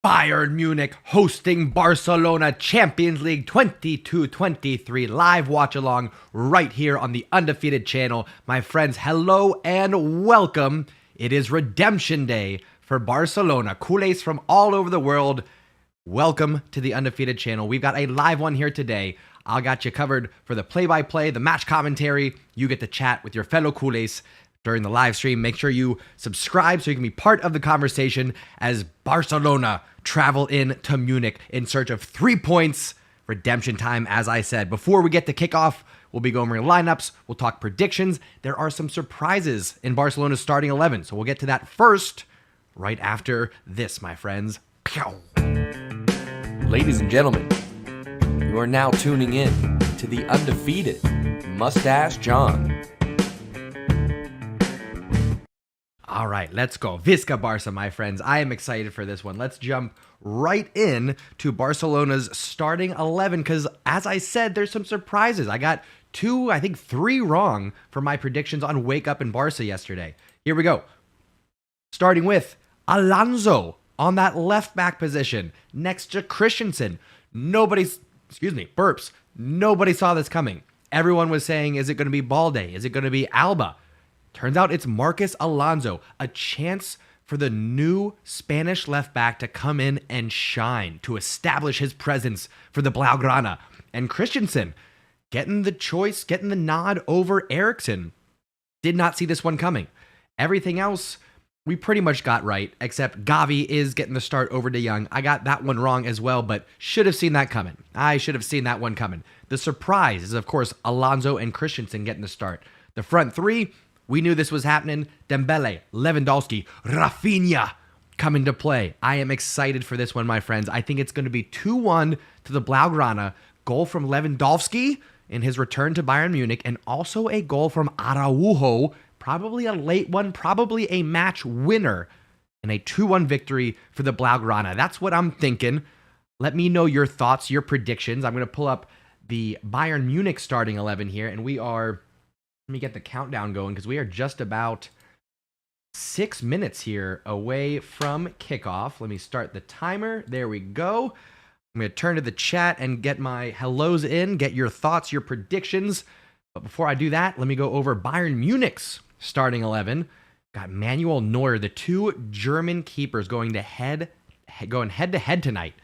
Bayern Munich hosting Barcelona Champions League 22-23 live watch along right here on the Undefeated channel. My friends, hello and welcome. It is redemption day for Barcelona. CULERS from all over the world. Welcome to the Undefeated channel. We've got a live one here today. I got you covered for the play-by-play, the match commentary. You get to chat with your fellow CULERS during the live stream. Make sure you subscribe so you can be part of the conversation as Barcelona travel in to Munich in search of 3 points. Redemption time, as I said. Before we get to kickoff, we'll be going over lineups. We'll talk predictions. There are some surprises in Barcelona's starting 11, so we'll get to that first right after this, my friends. Ladies and gentlemen, you are now tuning in to the Undefeated Mustache John. All right, let's go. Visca Barca, my friends. I am excited for this one. Let's jump right in to Barcelona's starting 11 because, as I said, there's some surprises. I got three wrong for my predictions on Wake Up in Barca yesterday. Here we go. Starting with Alonso on that left back position next to Christensen. Nobody saw this coming. Everyone was saying, is it going to be Balde? Is it going to be Alba? Turns out it's Marcos Alonso, a chance for the new Spanish left back to come in and shine, to establish his presence for the Blaugrana. And Christensen getting the choice, getting the nod over Eriksen. Did not see this one coming. Everything else we pretty much got right, except Gavi is getting the start over De Jong. I got that one wrong as well, but should have seen that coming. I should have seen that one coming. The surprise is, of course, Alonso and Christensen getting the start. The front three, we knew this was happening. Dembele, Lewandowski, Rafinha come into play. I am excited for this one, my friends. I think it's going to be 2-1 to the Blaugrana. Goal from Lewandowski in his return to Bayern Munich, and also a goal from Araujo, probably a late one, probably a match winner, and a 2-1 victory for the Blaugrana. That's what I'm thinking. Let me know your thoughts, your predictions. I'm going to pull up the Bayern Munich starting 11 here, and we are... Let me get the countdown going because we are just about 6 minutes here away from kickoff. Let me start the timer. There we go. I'm going to turn to the chat and get my hellos in, get your thoughts, your predictions. But before I do that, let me go over Bayern Munich's starting 11. Got Manuel Neuer, the two German keepers going head to head tonight.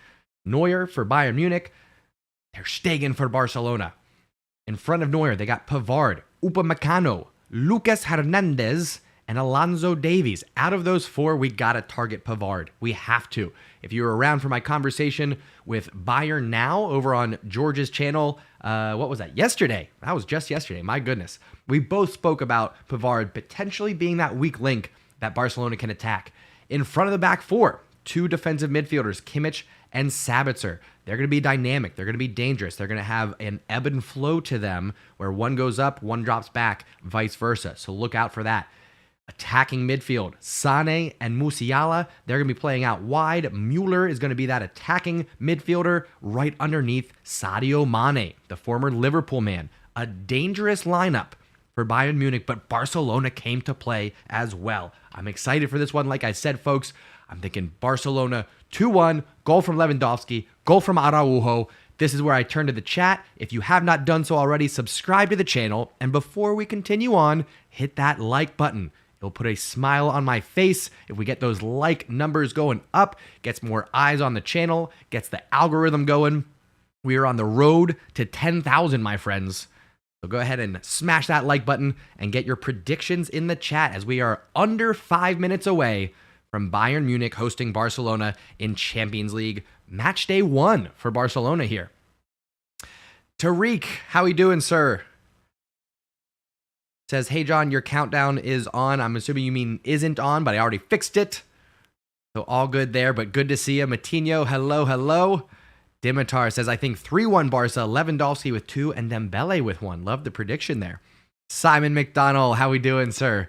Neuer for Bayern Munich, Ter Stegen for Barcelona. In front of Neuer, they got Pavard, Upamecano, Lucas Hernandez, and Alonso Davies. Out of those four, we got to target Pavard. We have to. If you were around for my conversation with Bayern Now over on George's channel, what was that? Yesterday. That was just yesterday. My goodness. We both spoke about Pavard potentially being that weak link that Barcelona can attack. In front of the back four, two defensive midfielders, Kimmich and Sabitzer. They're going to be dynamic. They're going to be dangerous. They're going to have an ebb and flow to them where one goes up, one drops back, vice versa. So look out for that. Attacking midfield, Sané and Musiala, they're going to be playing out wide. Müller is going to be that attacking midfielder right underneath Sadio Mane, the former Liverpool man. A dangerous lineup for Bayern Munich, but Barcelona came to play as well. I'm excited for this one. Like I said, folks, I'm thinking Barcelona 2-1, goal from Lewandowski, goal from Araujo. This is where I turn to the chat. If you have not done so already, subscribe to the channel. And before we continue on, hit that like button. It'll put a smile on my face. If we get those like numbers going up, gets more eyes on the channel, gets the algorithm going. We are on the road to 10,000, my friends. So go ahead and smash that like button and get your predictions in the chat as we are under 5 minutes away from Bayern Munich hosting Barcelona in Champions League. Match day 1 for Barcelona here. Tariq, how we doing, sir? Says, hey, John, your countdown is on. I'm assuming you mean isn't on, but I already fixed it. So all good there, but good to see you. Matinho, hello, hello. Dimitar says, I think 3-1 Barca, Lewandowski with 2 and Dembele with 1. Love the prediction there. Simon McDonald, how we doing, sir?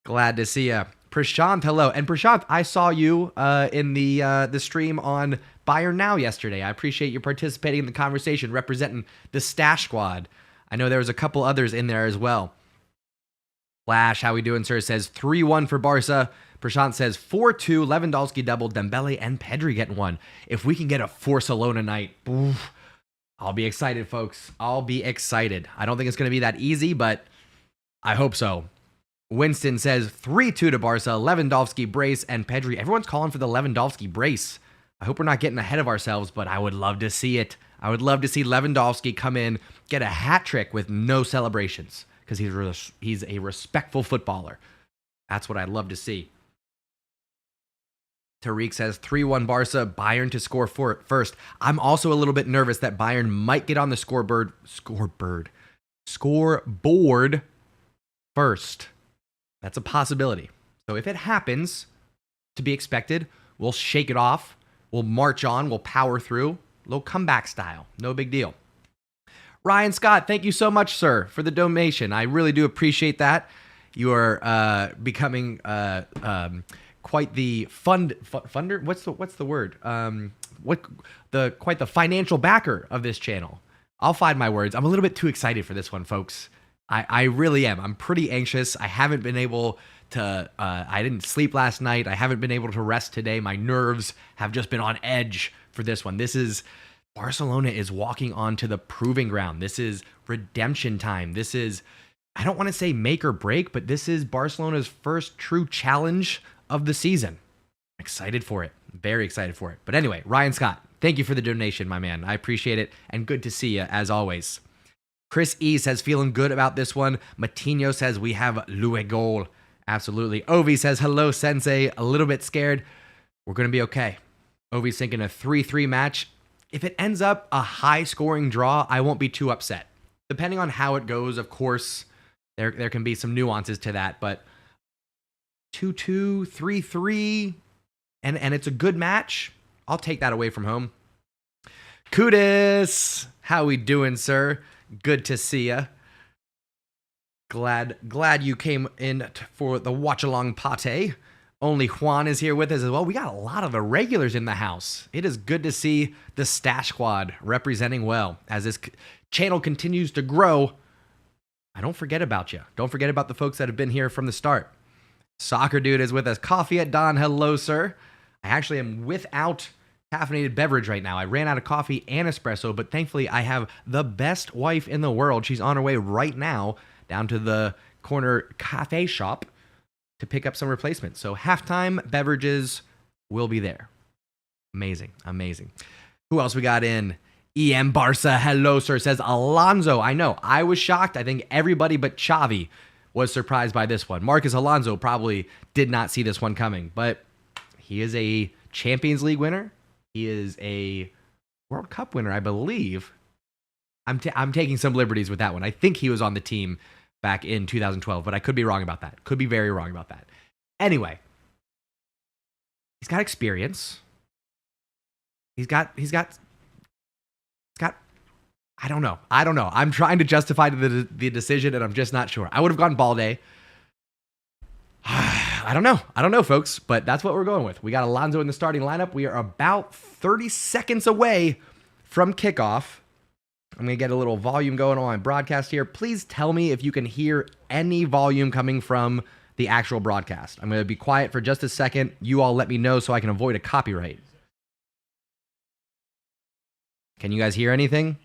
Glad to see you. Prashant, hello. And Prashant, I saw you in the stream on Bayern Now yesterday. I appreciate you participating in the conversation, representing the Stash Squad. I know there was a couple others in there as well. Flash, how we doing, sir? Says 3-1 for Barca. Prashant says 4-2. Lewandowski double. Dembele and Pedri getting one. If we can get a Barcelona night, oof, I'll be excited, folks. I'll be excited. I don't think it's going to be that easy, but I hope so. Winston says 3-2 to Barca. Lewandowski brace and Pedri. Everyone's calling for the Lewandowski brace. I hope we're not getting ahead of ourselves, but I would love to see it. I would love to see Lewandowski come in, get a hat trick with no celebrations, because he's a respectful footballer. That's what I'd love to see. Tariq says 3-1 Barca, Bayern to score first. I'm also a little bit nervous that Bayern might get on the scoreboard first. That's a possibility. So if it happens, to be expected, we'll shake it off. We'll march on. We'll power through. Little comeback style. No big deal. Ryan Scott, thank you so much, sir, for the donation. I really do appreciate that. You are becoming quite the funder. What's the word? Quite the financial backer of this channel. I'll find my words. I'm a little bit too excited for this one, folks. I really am. I'm pretty anxious. I haven't been able to. I didn't sleep last night. I haven't been able to rest today. My nerves have just been on edge for this one. Barcelona is walking onto the proving ground. This is redemption time. This is, I don't want to say make or break, but this is Barcelona's first true challenge of the season. Excited for it. Very excited for it. But anyway, Ryan Scott, thank you for the donation, my man. I appreciate it, and good to see you as always. Chris E says feeling good about this one. Matinho says we have Luegol. Absolutely. Ovi says hello, Sensei. A little bit scared. We're going to be okay. Ovi's thinking a 3-3 match. If it ends up a high-scoring draw, I won't be too upset. Depending on how it goes, of course, there can be some nuances to that, but 2-2, 3-3, and it's a good match, I'll take that away from home. Kudis, how we doing, sir? Good to see ya. Glad you came in for the watch-along party. Only Juan is here with us as well. We got a lot of the regulars in the house. It is good to see the Stash Squad representing well. As this channel continues to grow, I don't forget about you. Don't forget about the folks that have been here from the start. Soccer Dude is with us. Coffee at Dawn. Hello, sir. I actually am without caffeinated beverage right now. I ran out of coffee and espresso, but thankfully I have the best wife in the world. She's on her way right now down to the corner cafe shop to pick up some replacements. So halftime beverages will be there. Amazing. Amazing. Who else we got in? EM Barca, hello, sir, says Alonso. I know. I was shocked. I think everybody but Xavi was surprised by this one. Marcus Alonso probably did not see this one coming, but he is a Champions League winner. He is a World Cup winner, I believe. I'm taking some liberties with that one. I think he was on the team back in 2012, but I could be wrong about that. Could be very wrong about that. Anyway, he's got experience. He's got I don't know. I'm trying to justify the decision, and I'm just not sure. I would have gone Balde. I don't know, folks, but that's what we're going with. We got Alonso in the starting lineup. We are about 30 seconds away from kickoff. I'm going to get a little volume going on my broadcast here. Please tell me if you can hear any volume coming from the actual broadcast. I'm going to be quiet for just a second. You all let me know so I can avoid a copyright. Can you guys hear anything?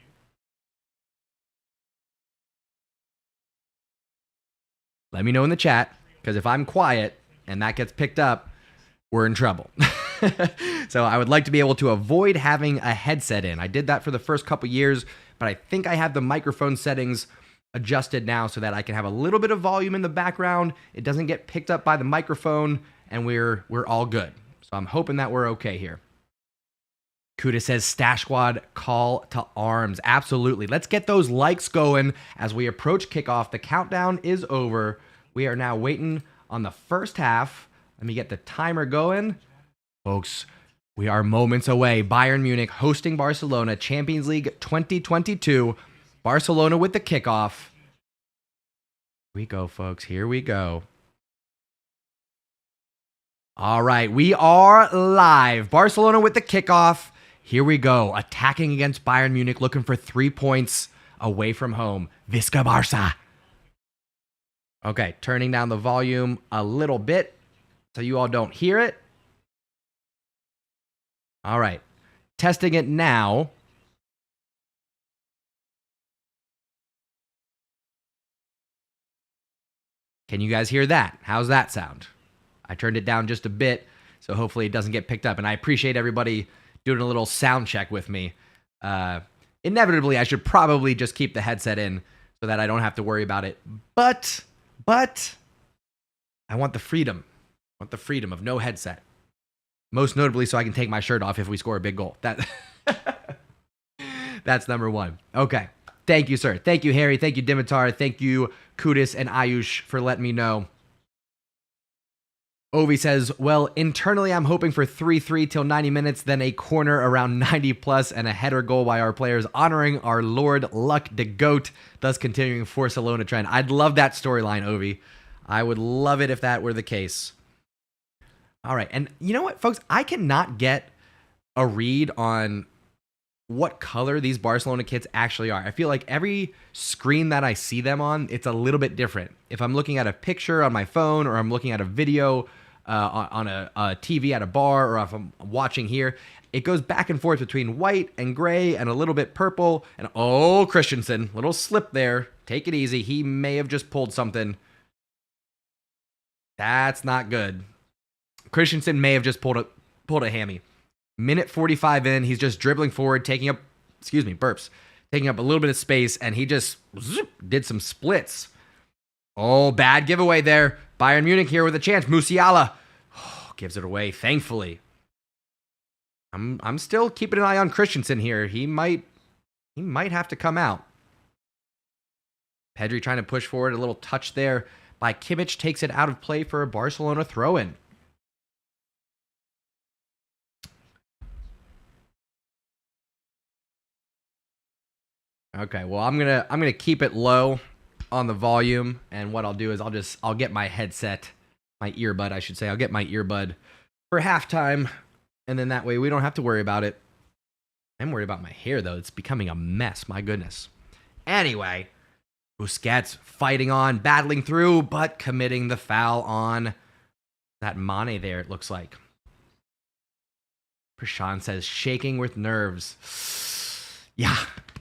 Let me know in the chat, because if I'm quiet and that gets picked up, we're in trouble. So I would like to be able to avoid having a headset in. I did that for the first couple years, but I think I have the microphone settings adjusted now so that I can have a little bit of volume in the background. It doesn't get picked up by the microphone, and we're all good. So I'm hoping that we're okay here. Kuda says, Stash Squad, call to arms. Absolutely. Let's get those likes going as we approach kickoff. The countdown is over. We are now waiting on the first half. Let me get the timer going. Folks, we are moments away. Bayern Munich hosting Barcelona, Champions League 2022. Barcelona with the kickoff. Here we go, folks. Here we go. All right, we are live. Barcelona with the kickoff. Here we go. Attacking against Bayern Munich, looking for 3 points away from home. Visca Barça. Okay, turning down the volume a little bit so you all don't hear it. All right, testing it now. Can you guys hear that? How's that sound? I turned it down just a bit, so hopefully it doesn't get picked up. And I appreciate everybody doing a little sound check with me. Inevitably, I should probably just keep the headset in so that I don't have to worry about it. But I want the freedom. I want the freedom of no headset. Most notably, so I can take my shirt off if we score a big goal. That's number one. Okay. Thank you, sir. Thank you, Harry. Thank you, Dimitar. Thank you, Kudis and Ayush, for letting me know. Ovi says, well, internally, I'm hoping for 3-3 till 90 minutes, then a corner around 90 plus and a header goal by our players, honoring our Lord Luck de Goat, thus continuing Barcelona trend. I'd love that storyline, Ovi. I would love it if that were the case. All right. And you know what, folks? I cannot get a read on what color these Barcelona kits actually are. I feel like every screen that I see them on, it's a little bit different. If I'm looking at a picture on my phone, or I'm looking at a video on a TV at a bar, or if I'm watching here, it goes back and forth between white and gray and a little bit purple. And oh, Christensen, little slip there. Take it easy. He may have just pulled something. That's not good. Christensen may have just pulled a hammy. Minute 45 in, he's just dribbling forward, taking up a little bit of space, and he just did some splits. Oh, bad giveaway there. Bayern Munich here with a chance. Musiala gives it away, thankfully. I'm still keeping an eye on Christensen here. He might have to come out. Pedri trying to push forward, a little touch there by Kimmich, takes it out of play for a Barcelona throw-in. Okay, well, I'm gonna keep it low on the volume, and what I'll do is I'll get my headset, my earbud, I should say. I'll get my earbud for halftime, and then that way we don't have to worry about it. I'm worried about my hair though; it's becoming a mess. My goodness. Anyway, Busquets fighting on, battling through, but committing the foul on that Mane there. It looks like. Prashant says shaking with nerves.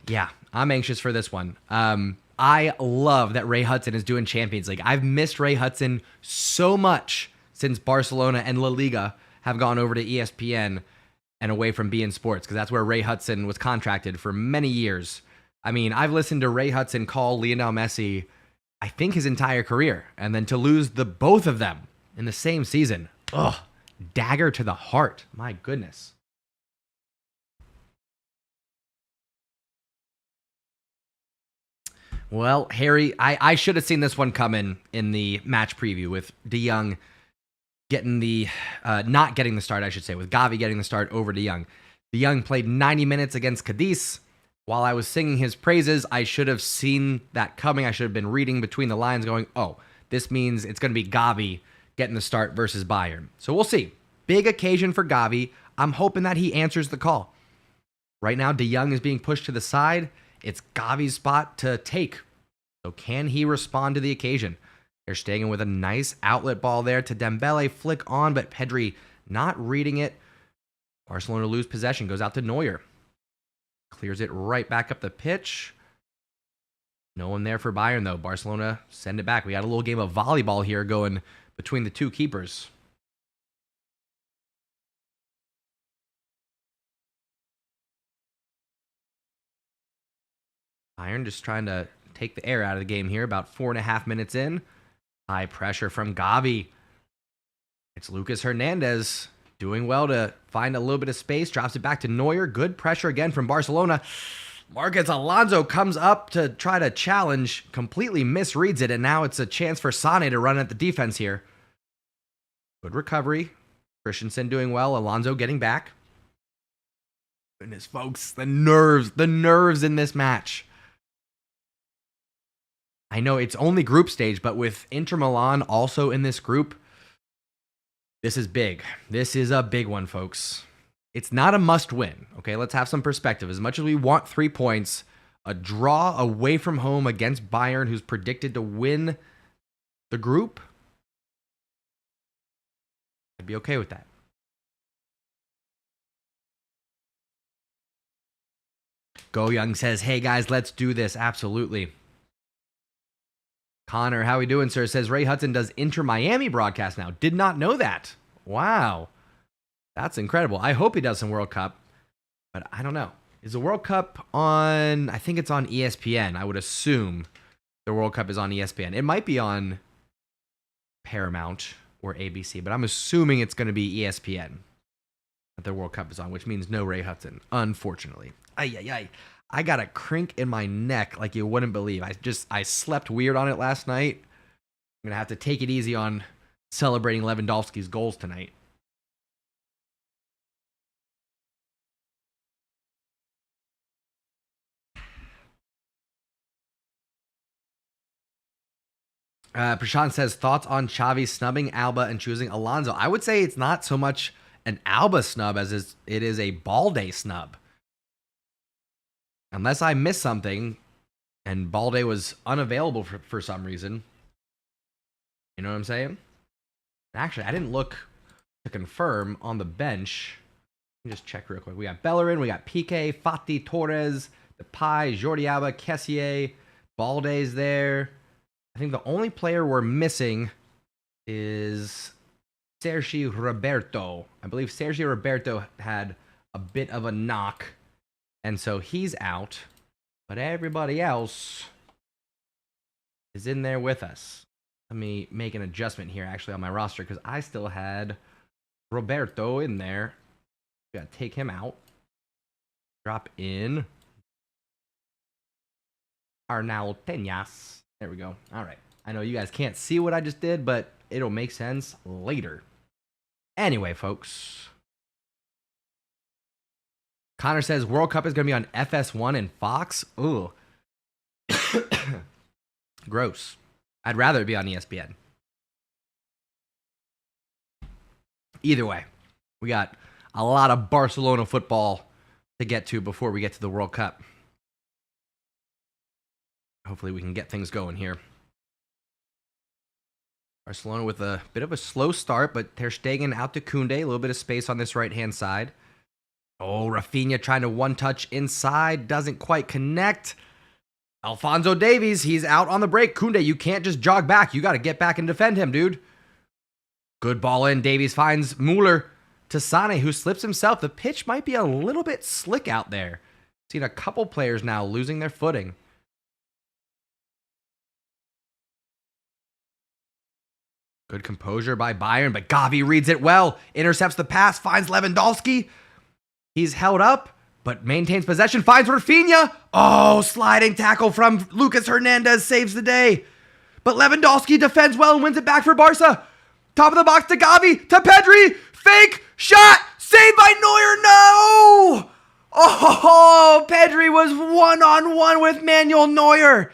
Yeah, I'm anxious for this one. I love that Ray Hudson is doing Champions League. I've missed Ray Hudson so much since Barcelona and La Liga have gone over to ESPN and away from beIN Sports, because that's where Ray Hudson was contracted for many years. I mean, I've listened to Ray Hudson call Lionel Messi, I think, his entire career, and then to lose the both of them in the same season. Ugh, dagger to the heart. My goodness. Well, Harry, I should have seen this one coming in the match preview with De Jong getting not getting the start, I should say, with Gavi getting the start over De Jong. De Jong played 90 minutes against Cadiz. While I was singing his praises, I should have seen that coming. I should have been reading between the lines going, oh, this means it's going to be Gavi getting the start versus Bayern. So we'll see. Big occasion for Gavi. I'm hoping that he answers the call. Right now, De Jong is being pushed to the side. It's Gavi's spot to take. So can he respond to the occasion? They're staying with a nice outlet ball there to Dembele. Flick on, but Pedri not reading it. Barcelona lose possession. Goes out to Neuer. Clears it right back up the pitch. No one there for Bayern, though. Barcelona send it back. We got a little game of volleyball here going between the two keepers. Bayern just trying to take the air out of the game here. About 4.5 minutes in. High pressure from Gavi. It's Lucas Hernandez doing well to find a little bit of space. Drops it back to Neuer. Good pressure again from Barcelona. Marcos Alonso comes up to try to challenge. Completely misreads it. And now it's a chance for Sane to run at the defense here. Good recovery. Christensen doing well. Alonso getting back. Goodness, folks. The nerves in this match. I know it's only group stage, but with Inter Milan also in this group, this is big. This is a big one, folks. It's not a must win. Okay, let's have some perspective. As much as we want 3 points, a draw away from home against Bayern, who's predicted to win the group, I'd be okay with that. Go Young says, hey guys, let's do this. Absolutely. Connor, how we doing, sir? Says Ray Hudson does Inter Miami broadcast now. Did not know that. Wow. That's incredible. I hope he does some World Cup, but I don't know. Is the World Cup on, I think it's on ESPN. I would assume the World Cup is on ESPN. It might be on Paramount or ABC, but I'm assuming it's going to be ESPN that the World Cup is on, which means no Ray Hudson, unfortunately. I got a crink in my neck like you wouldn't believe. I slept weird on it last night. I'm going to have to take it easy on celebrating Lewandowski's goals tonight. Prashant says, thoughts on Xavi snubbing Alba and choosing Alonso? I would say it's not so much an Alba snub as it is a Balde snub. Unless I missed something and Balde was unavailable for some reason. You know what I'm saying? Actually, I didn't look to confirm on the bench. Let me just check real quick. We got Bellerin, we got Piqué, Fati, Torres, Depay, Jordi Alba, Kessié, Balde's there. I think the only player we're missing is Sergi Roberto. I believe Sergi Roberto had a bit of a knock, and so he's out. But everybody else is in there with us. Let me make an adjustment here, actually, on my roster, because I still had Roberto in there. Got to take him out. Drop in Arnal Peñas. There we go. All right. I know you guys can't see what I just did, but it'll make sense later. Anyway, folks. Connor says World Cup is going to be on FS1 and Fox. Ooh. Gross. I'd rather it be on ESPN. Either way, we got a lot of Barcelona football to get to before we get to the World Cup. Hopefully we can get things going here. Barcelona with a bit of a slow start, but Ter Stegen out to Koundé. A little bit of space on this right-hand side. Oh, Rafinha trying to one-touch inside. Doesn't quite connect. Alphonso Davies, he's out on the break. Koundé, you can't just jog back. You got to get back and defend him, dude. Good ball in. Davies finds Müller to Sane, who slips himself. The pitch might be a little bit slick out there. Seen a couple players now losing their footing. Good composure by Bayern, but Gavi reads it well. Intercepts the pass, finds Lewandowski. He's held up, but maintains possession, finds Rafinha. Oh, sliding tackle from Lucas Hernandez saves the day. But Lewandowski defends well and wins it back for Barca. Top of the box to Gavi, to Pedri. Fake shot, saved by Neuer. No! Oh, Pedri was one-on-one with Manuel Neuer.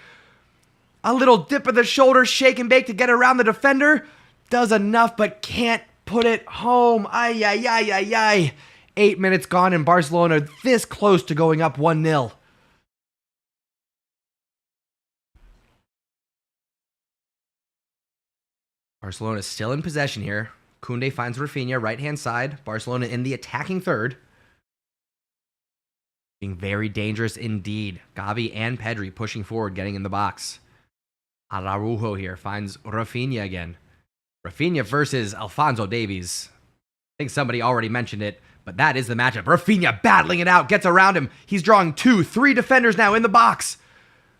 A little dip of the shoulder, shake and bake to get around the defender. Does enough, but can't put it home. Ay, ay, ay, ay, ay. 8 minutes gone in Barcelona, this close to going up 1-0. Barcelona is still in possession here. Koundé finds Rafinha, right-hand side. Barcelona in the attacking third. Being very dangerous indeed. Gavi and Pedri pushing forward, getting in the box. Araujo here finds Rafinha again. Rafinha versus Alphonso Davies. I think somebody already mentioned it, but that is the matchup. Rafinha battling it out, gets around him. He's drawing 2-3 defenders now in the box.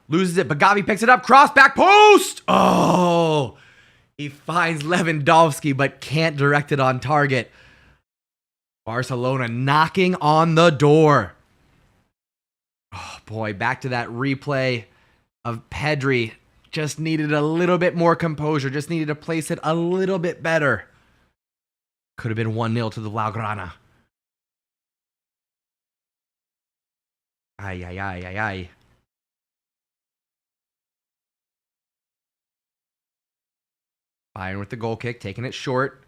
Loses it, but Gavi picks it up. Cross, back post! Oh! He finds Lewandowski, but can't direct it on target. Barcelona knocking on the door. Oh boy, back to that replay of Pedri. Just needed a little bit more composure. Just needed to place it a little bit better. Could have been 1-0 to the Blaugrana. Ay, ay, ay, ay, ay. Bayern with the goal kick, taking it short.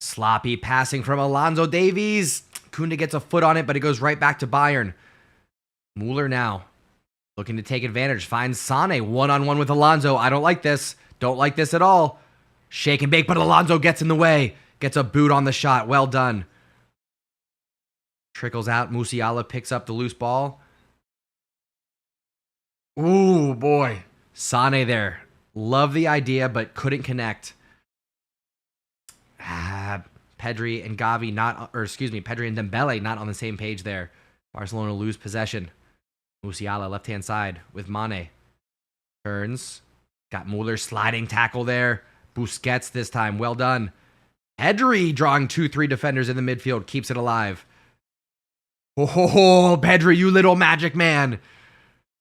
Sloppy passing from Alphonso Davies. Koundé gets a foot on it, but it goes right back to Bayern. Müller now. Looking to take advantage. Finds Sane one-on-one with Alonso. I don't like this. Don't like this at all. Shake and bake, but Alonso gets in the way. Gets a boot on the shot. Well done. Trickles out. Musiala picks up the loose ball. Ooh, boy. Sane there. Love the idea, but couldn't connect. Pedri and Pedri and Dembele not on the same page there. Barcelona lose possession. Musiala left-hand side with Mane. Turns. Got Muller sliding tackle there. Busquets this time. Well done. Pedri drawing 2-3 defenders in the midfield. Keeps it alive. Oh, Pedri, you little magic man.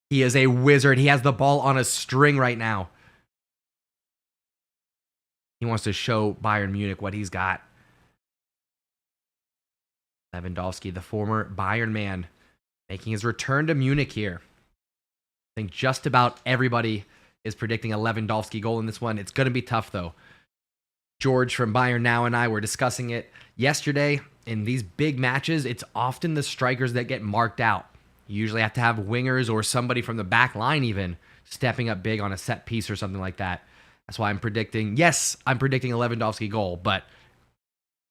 He is a wizard. He has the ball on a string right now. He wants to show Bayern Munich what he's got. Lewandowski, the former Bayern man, making his return to Munich here. I think just about everybody is predicting a Lewandowski goal in this one. It's going to be tough, though. George from Bayern Now and I were discussing it yesterday. In these big matches, it's often the strikers that get marked out. You usually have to have wingers or somebody from the back line even stepping up big on a set piece or something like that. That's why I'm predicting a Lewandowski goal, but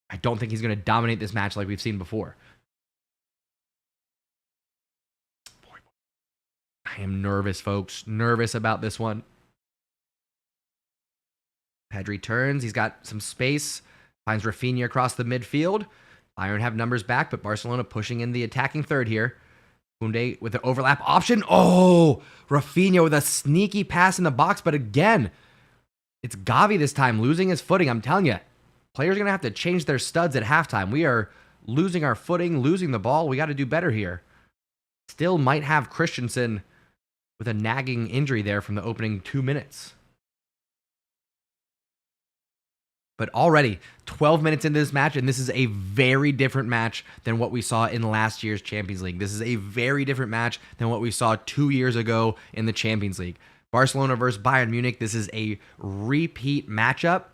I don't think he's going to dominate this match like we've seen before. I am nervous, folks. Nervous about this one. Pedri turns. He's got some space. Finds Rafinha across the midfield. Bayern have numbers back, but Barcelona pushing in the attacking third here. Koundé with the overlap option. Oh, Rafinha with a sneaky pass in the box, but again, it's Gavi this time losing his footing. I'm telling you, players are going to have to change their studs at halftime. We are losing our footing, losing the ball. We got to do better here. Still might have Christensen with a nagging injury there from the opening 2 minutes. But already 12 minutes into this match, and this is a very different match than what we saw in last year's Champions League. This is a very different match than what we saw 2 years ago in the Champions League. Barcelona versus Bayern Munich, this is a repeat matchup,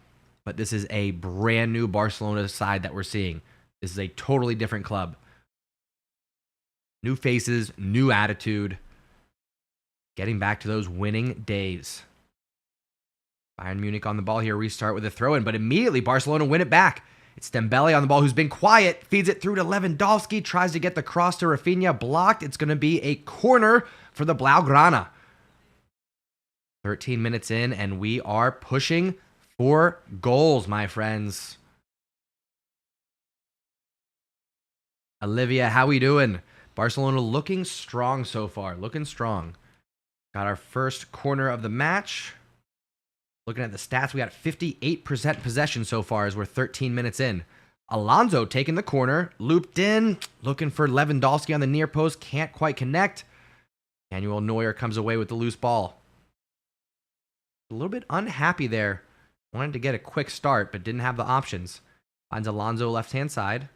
but this is a brand new Barcelona side that we're seeing. This is a totally different club. New faces, new attitude. Getting back to those winning days. Bayern Munich on the ball here, restart with a throw-in, but immediately Barcelona win it back. It's Dembele on the ball who's been quiet, feeds it through to Lewandowski, tries to get the cross to Rafinha, blocked. It's going to be a corner for the Blaugrana. 13 minutes in, and we are pushing for goals, my friends. Olivia, how we doing? Barcelona looking strong so far, looking strong. Got our first corner of the match. Looking at the stats, we got 58% possession so far as we're 13 minutes in. Alonso taking the corner, looped in, looking for Lewandowski on the near post, can't quite connect. Manuel Neuer comes away with the loose ball. A little bit unhappy there. Wanted to get a quick start, but didn't have the options. Finds Alonso left-hand side.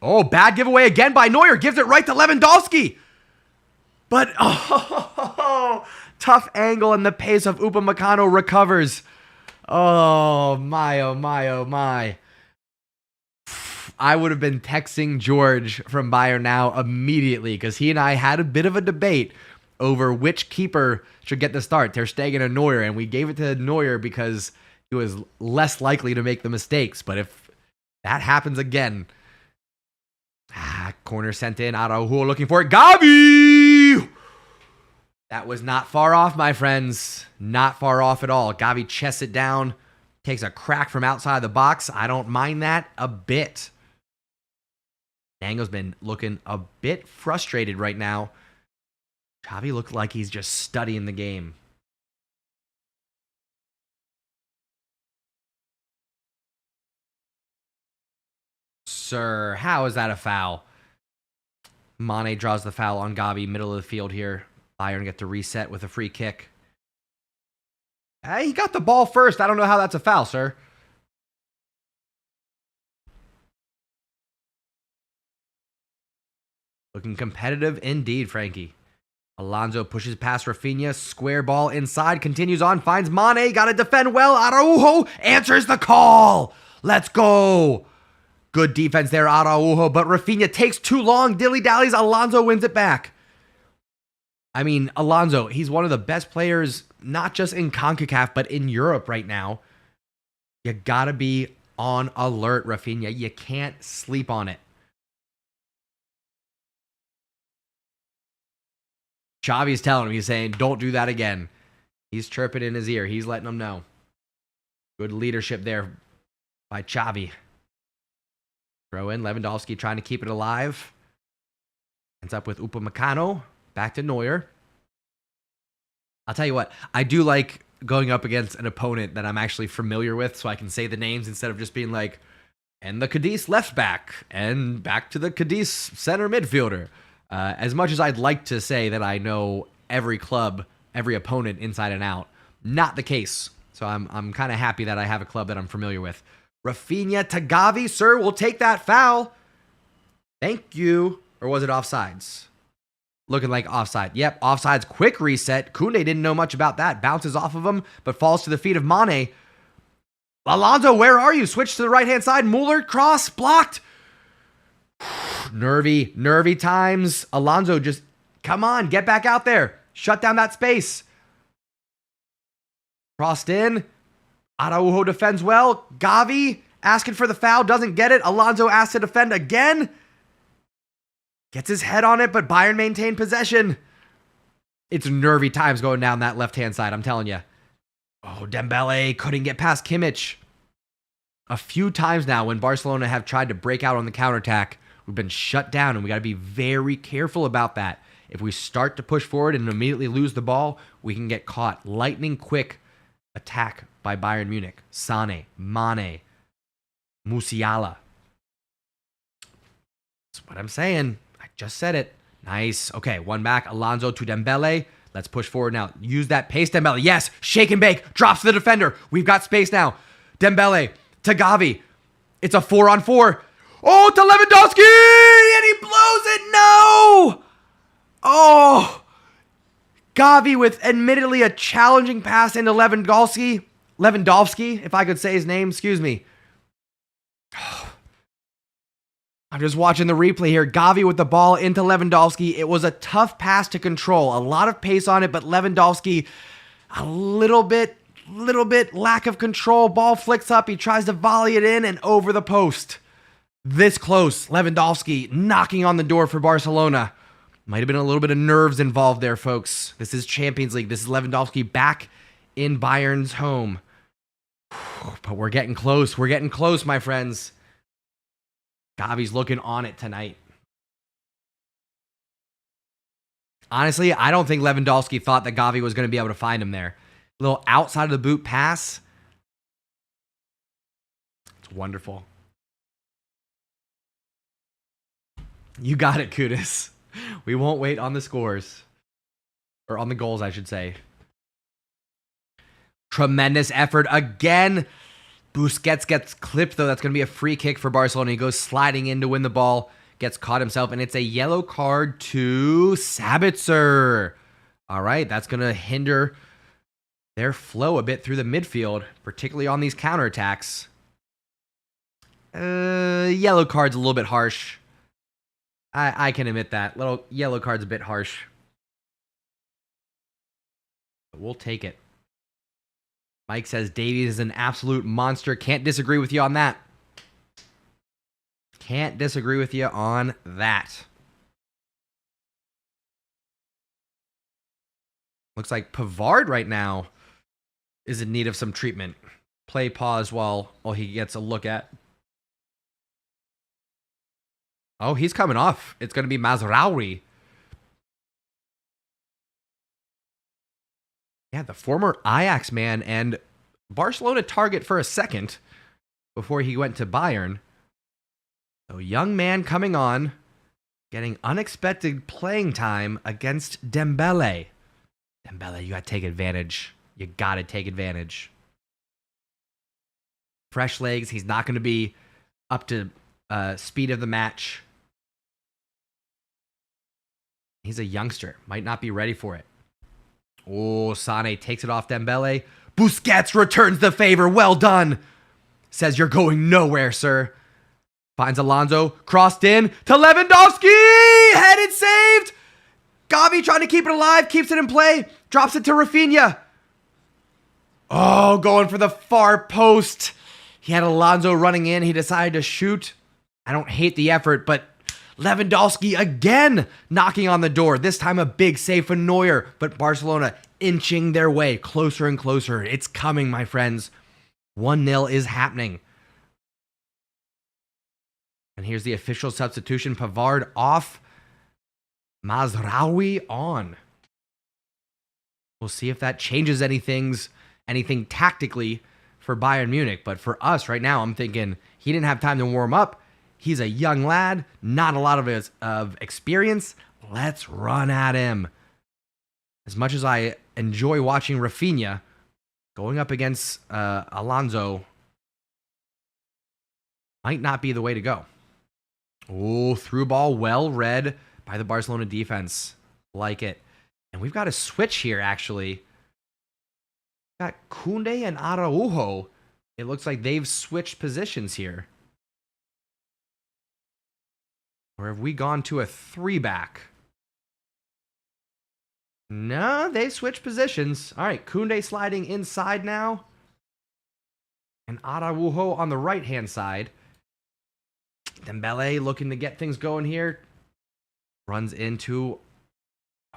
Oh, bad giveaway again by Neuer. Gives it right to Lewandowski. But, tough angle, and the pace of Upamecano recovers. Oh, my, oh, my, oh, my. I would have been texting George from Bayern Now immediately because he and I had a bit of a debate over which keeper should get the start, Ter Stegen or Neuer, and we gave it to Neuer because he was less likely to make the mistakes. But if that happens again... corner sent in. Araujo looking for it. Gavi! That was not far off, my friends. Not far off at all. Gavi chests it down. Takes a crack from outside the box. I don't mind that a bit. Dango's been looking a bit frustrated right now. Xavi looked like he's just studying the game. Sir, how is that a foul? Mane draws the foul on Gavi, middle of the field here. Bayern get to reset with a free kick. Hey, he got the ball first. I don't know how that's a foul, sir. Looking competitive indeed, Frankie. Alonso pushes past Rafinha. Square ball inside. Continues on. Finds Mane. Got to defend well. Araujo answers the call. Let's go. Good defense there, Araujo. But Rafinha takes too long. Dilly-dallies. Alonso wins it back. I mean, Alonso, he's one of the best players not just in CONCACAF, but in Europe right now. You gotta be on alert, Rafinha. You can't sleep on it. Xavi's telling him, he's saying, don't do that again. He's chirping in his ear. He's letting him know. Good leadership there by Xavi. Throw in Lewandowski trying to keep it alive. Ends up with Upamecano. Back to Neuer. I'll tell you what, I do like going up against an opponent that I'm actually familiar with so I can say the names instead of just being like, and the Cadiz left back, and back to the Cadiz center midfielder. As much as I'd like to say that I know every club, every opponent inside and out, not the case. So I'm kind of happy that I have a club that I'm familiar with. Rafinha to Gavi, sir, we'll take that foul. Thank you. Or was it offsides? Looking like offside. Yep, offsides. Quick reset. Koundé didn't know much about that. Bounces off of him, but falls to the feet of Mane. Alonso, where are you? Switch to the right-hand side. Muller, cross, blocked. Nervy times. Alonso just, come on, get back out there. Shut down that space. Crossed in. Araujo defends well. Gavi asking for the foul, doesn't get it. Alonso asks to defend again. Gets his head on it, but Bayern maintain possession. It's nervy times going down that left-hand side, I'm telling you. Oh, Dembele couldn't get past Kimmich. A few times now when Barcelona have tried to break out on the counterattack, we've been shut down, and we got to be very careful about that. If we start to push forward and immediately lose the ball, we can get caught. Lightning quick attack by Bayern Munich. Sane, Mane, Musiala. That's what I'm saying. I just said it. Nice. Okay, one back. Alonso to Dembele. Let's push forward now. Use that pace, Dembele. Yes, shake and bake. Drops to the defender. We've got space now. Dembele to Gavi. It's a 4-on-4. Oh, to Lewandowski! And he blows it. No! Oh! Gavi with admittedly a challenging pass into Lewandowski. Lewandowski, if I could say his name. Excuse me. I'm just watching the replay here. Gavi with the ball into Lewandowski. It was a tough pass to control. A lot of pace on it, but Lewandowski, a little bit lack of control. Ball flicks up. He tries to volley it in and over the post. This close. Lewandowski knocking on the door for Barcelona. Might have been a little bit of nerves involved there, folks. This is Champions League. This is Lewandowski back in Bayern's home. But we're getting close. We're getting close, my friends. Gavi's looking on it tonight. Honestly, I don't think Lewandowski thought that Gavi was going to be able to find him there. A little outside of the boot pass. It's wonderful. You got it, Kudus. We won't wait on the scores. Or on the goals, I should say. Tremendous effort again. Busquets gets clipped, though. That's going to be a free kick for Barcelona. He goes sliding in to win the ball. Gets caught himself, and it's a yellow card to Sabitzer. All right, that's going to hinder their flow a bit through the midfield, particularly on these counterattacks. Yellow card's a little bit harsh. I can admit that. Little yellow card's a bit harsh. But we'll take it. Mike says Davies is an absolute monster. Can't disagree with you on that. Can't disagree with you on that. Looks like Pavard right now is in need of some treatment. Play pause while he gets a look at. Oh, he's coming off. It's going to be Mazraoui. Yeah, the former Ajax man and Barcelona target for a second before he went to Bayern. So young man coming on, getting unexpected playing time against Dembele. Dembele, you got to take advantage. You got to take advantage. Fresh legs. He's not going to be up to speed of the match. He's a youngster. Might not be ready for it. Oh, Sane takes it off Dembele. Busquets returns the favor. Well done. Says you're going nowhere, sir. Finds Alonso. Crossed in to Lewandowski. Headed saved. Gavi trying to keep it alive. Keeps it in play. Drops it to Rafinha. Oh, going for the far post. He had Alonso running in. He decided to shoot. I don't hate the effort, but Lewandowski again knocking on the door. This time a big save for Neuer, but Barcelona inching their way closer and closer. It's coming, my friends. 1-0 is happening. And here's the official substitution. Pavard off. Mazraoui on. We'll see if that changes anything tactically for Bayern Munich. But for us right now, I'm thinking he didn't have time to warm up. He's a young lad, not a lot of experience. Let's run at him. As much as I enjoy watching Rafinha, going up against Alonso might not be the way to go. Oh, through ball, well read by the Barcelona defense. Like it. And we've got a switch here, actually. Got Koundé and Araujo. It looks like they've switched positions here. Or have we gone to a 3-back? No, they switched positions. All right, Koundé sliding inside now. And Araujo on the right-hand side. Dembele looking to get things going here. Runs into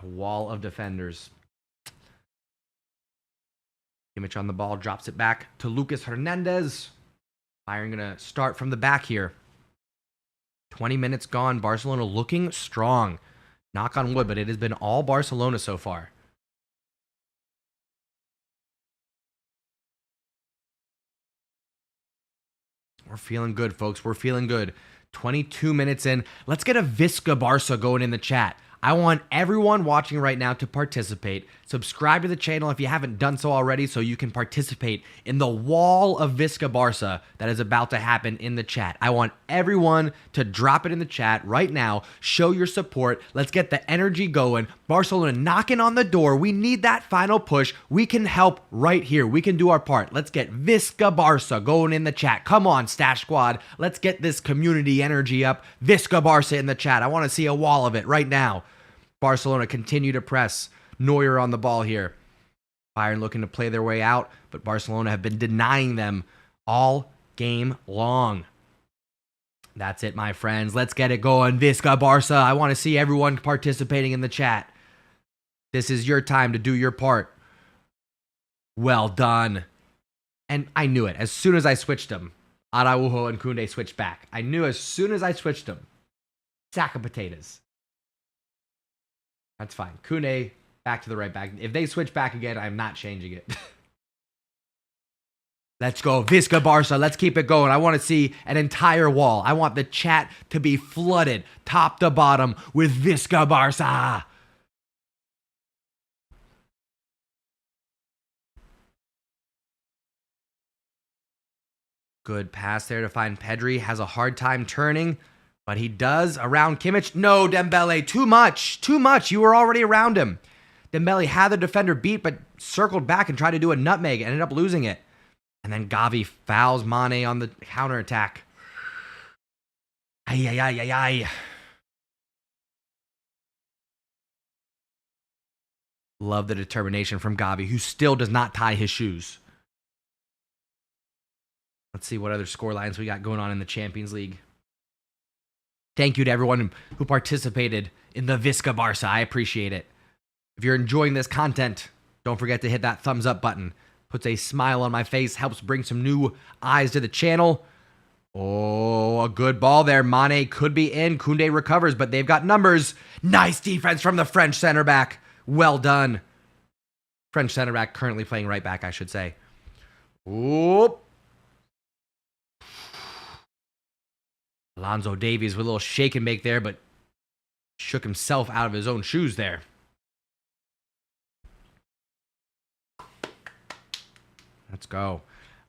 a wall of defenders. Kimmich on the ball, drops it back to Lucas Hernandez. Bayern going to start from the back here. 20 minutes gone. Barcelona looking strong. Knock on wood, but it has been all Barcelona so far. We're feeling good, folks. We're feeling good. 22 minutes in. Let's get a Visca Barca going in the chat. I want everyone watching right now to participate. Subscribe to the channel if you haven't done so already so you can participate in the wall of Visca Barca that is about to happen in the chat. I want everyone to drop it in the chat right now. Show your support. Let's get the energy going. Barcelona knocking on the door. We need that final push. We can help right here. We can do our part. Let's get Visca Barca going in the chat. Come on, Stash Squad. Let's get this community energy up. Visca Barca in the chat. I want to see a wall of it right now. Barcelona continue to press. Neuer on the ball here. Bayern looking to play their way out, but Barcelona have been denying them all game long. That's it, my friends. Let's get it going. Visca Barca. I want to see everyone participating in the chat. This is your time to do your part. Well done. And I knew it. As soon as I switched them, Araujo and Koundé switched back. I knew as soon as I switched them. Sack of potatoes. That's fine. Koundé, back to the right back. If they switch back again, I'm not changing it. Let's go. Visca Barca. Let's keep it going. I want to see an entire wall. I want the chat to be flooded, top to bottom, with Visca Barca. Good pass there to find Pedri. Has a hard time turning. But he does around Kimmich. No, Dembele, too much. Too much. You were already around him. Dembele had the defender beat, but circled back and tried to do a nutmeg and ended up losing it. And then Gavi fouls Mane on the counterattack. Ay, ay, ay, ay, ay. Love the determination from Gavi, who still does not tie his shoes. Let's see what other score lines we got going on in the Champions League. Thank you to everyone who participated in the Visca Barca. I appreciate it. If you're enjoying this content, don't forget to hit that thumbs up button. Puts a smile on my face, helps bring some new eyes to the channel. Oh, a good ball there. Mane could be in. Koundé recovers, but they've got numbers. Nice defense from the French center back. Well done. French center back currently playing right back, I should say. Oop. Alonso Davies with a little shake and bake there, but shook himself out of his own shoes there. Let's go.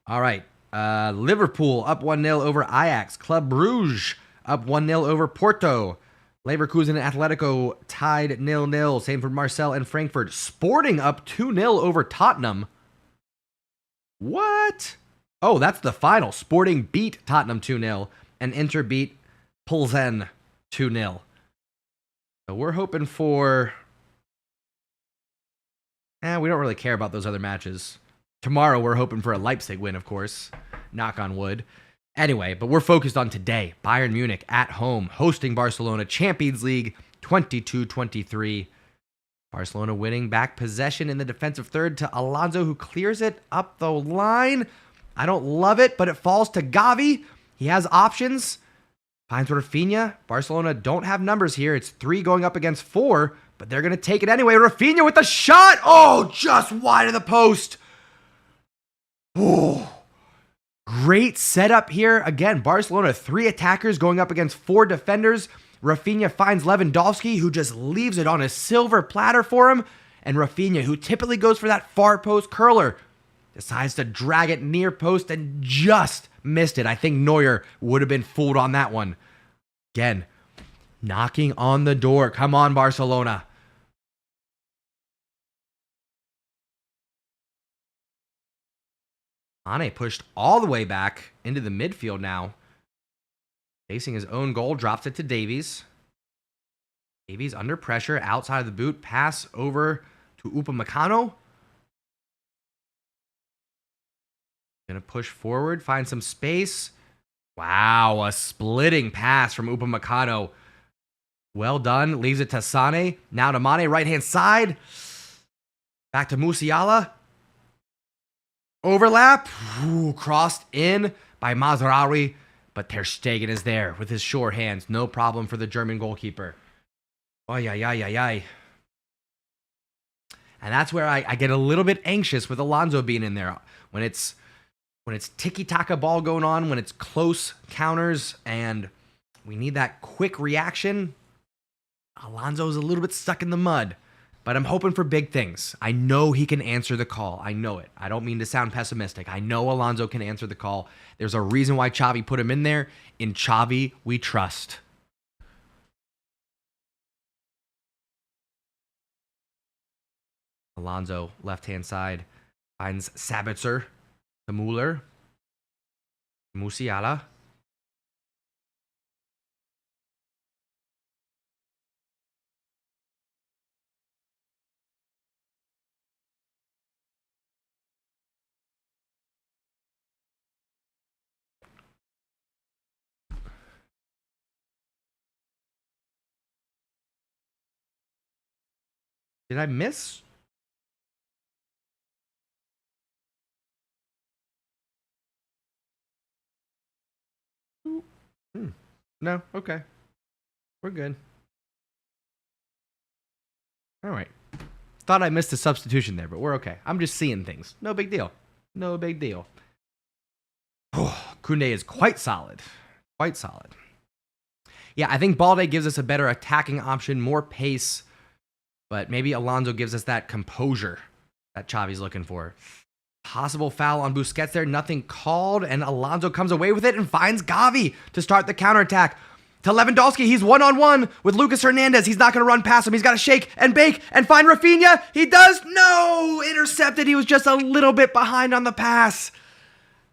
All right. Liverpool up 1-0 over Ajax. Club Brugge up 1-0 over Porto. Leverkusen and Atletico tied 0-0. Same for Marseille and Frankfurt. Sporting up 2-0 over Tottenham. What? Oh, that's the final. Sporting beat Tottenham 2-0. And Inter beat Pilsen 2-0. So we're hoping for... we don't really care about those other matches. Tomorrow, we're hoping for a Leipzig win, of course. Knock on wood. Anyway, but we're focused on today. Bayern Munich at home, hosting Barcelona, Champions League 22-23. Barcelona winning back possession in the defensive third to Alonso, who clears it up the line. I don't love it, but it falls to Gavi. He has options. Finds Rafinha. Barcelona don't have numbers here. It's 3 going up against 4, but they're going to take it anyway. Rafinha with the shot. Oh, just wide of the post. Oh, great setup here. Again, Barcelona, 3 attackers going up against 4 defenders. Rafinha finds Lewandowski, who just leaves it on a silver platter for him. And Rafinha, who typically goes for that far post curler, decides to drag it near post and just missed it. I think Neuer would have been fooled on that one. Again, knocking on the door. Come on, Barcelona. Mane pushed all the way back into the midfield now. Facing his own goal, drops it to Davies. Davies under pressure, outside of the boot, pass over to Upamecano. Gonna push forward, find some space. Wow, a splitting pass from Upamecano. Well done, leaves it to Sane. Now to Mane, right-hand side. Back to Musiala. Overlap. Ooh, crossed in by Mazraoui. But Ter Stegen is there with his sure hands. No problem for the German goalkeeper. Ay, ay, ay, ay, ay. And that's where I get a little bit anxious with Alonso being in there. When it's tiki-taka ball going on, when it's close counters, and we need that quick reaction, Alonso's a little bit stuck in the mud. But I'm hoping for big things. I know he can answer the call. I know it. I don't mean to sound pessimistic. I know Alonso can answer the call. There's a reason why Xavi put him in there. In Xavi, we trust. Alonso, left-hand side, finds Sabitzer to Müller. Musiala. Did I miss? No? Okay. We're good. All right. Thought I missed a substitution there, but we're okay. I'm just seeing things. No big deal. No big deal. Oh, Koundé is quite solid. Quite solid. Yeah, I think Balde gives us a better attacking option, more pace, but maybe Alonso gives us that composure that Xavi's looking for. Possible foul on Busquets there, nothing called, and Alonso comes away with it and finds Gavi to start the counterattack. To Lewandowski, he's one-on-one with Lucas Hernandez. He's not going to run past him. He's got to shake and bake and find Rafinha. He does. No! Intercepted. He was just a little bit behind on the pass.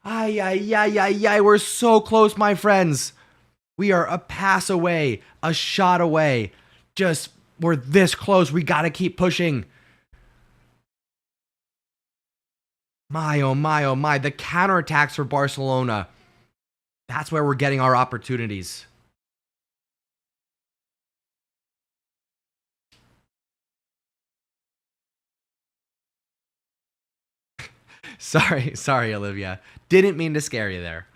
Ay, ay, ay, ay, ay. We're so close, my friends. We are a pass away, a shot away. Just, we're this close. We got to keep pushing. My, oh my, oh my. The counterattacks for Barcelona. That's where we're getting our opportunities. Sorry, Olivia. Didn't mean to scare you there.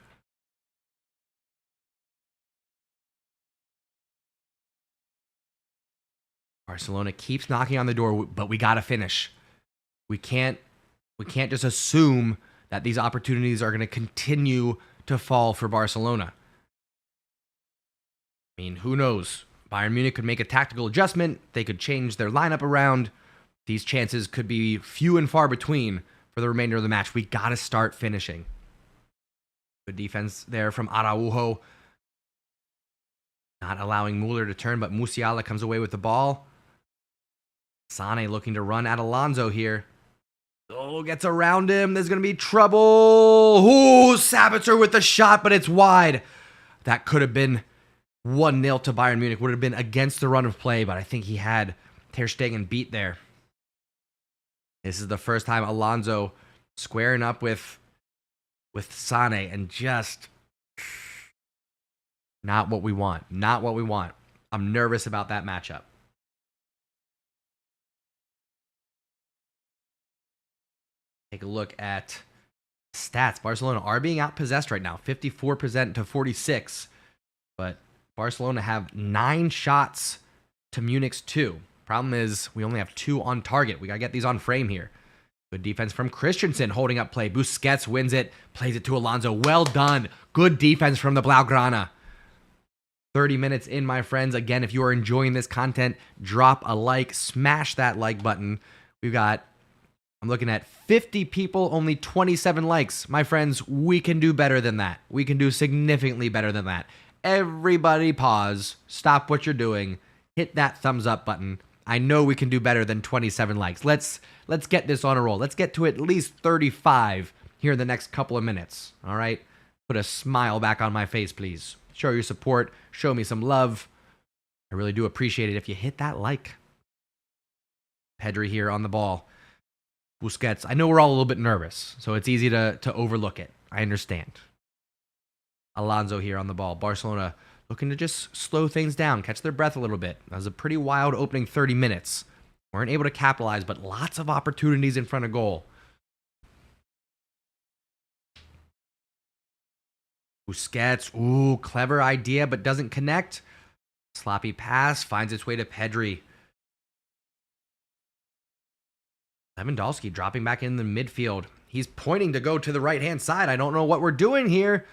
Barcelona keeps knocking on the door, but we got to finish. We can't just assume that these opportunities are going to continue to fall for Barcelona. I mean, who knows? Bayern Munich could make a tactical adjustment. They could change their lineup around. These chances could be few and far between for the remainder of the match. We got to start finishing. Good defense there from Araujo. Not allowing Müller to turn, but Musiala comes away with the ball. Sane looking to run at Alonso here. Oh, gets around him. There's going to be trouble. Ooh, Sabitzer with the shot, but it's wide. That could have been 1-0 to Bayern Munich. Would have been against the run of play, but I think he had Ter Stegen beat there. This is the first time Alonso squaring up with Sane, and just not what we want. Not what we want. I'm nervous about that matchup. Take a look at stats. Barcelona are being outpossessed right now, 54% to 46. But Barcelona have 9 shots to Munich's 2. Problem is, we only have 2 on target. We got to get these on frame here. Good defense from Christensen, holding up play. Busquets wins it, plays it to Alonso. Well done. Good defense from the Blaugrana. 30 minutes in, my friends. Again, if you are enjoying this content, drop a like, smash that like button. We've got, I'm looking at 50 people, only 27 likes. My friends, we can do better than that. We can do significantly better than that. Everybody pause, stop what you're doing, hit that thumbs up button. I know we can do better than 27 likes. Let's get this on a roll. Let's get to at least 35 here in the next couple of minutes, all right? Put a smile back on my face, please. Show your support. Show me some love. I really do appreciate it if you hit that like. Pedri here on the ball. Busquets. I know we're all a little bit nervous, so it's easy to overlook it. I understand. Alonso here on the ball. Barcelona looking to just slow things down, catch their breath a little bit. That was a pretty wild opening 30 minutes. Weren't able to capitalize, but lots of opportunities in front of goal. Busquets, ooh, clever idea, but doesn't connect. Sloppy pass finds its way to Pedri. Lewandowski dropping back in the midfield. He's pointing to go to the right-hand side. I don't know what we're doing here.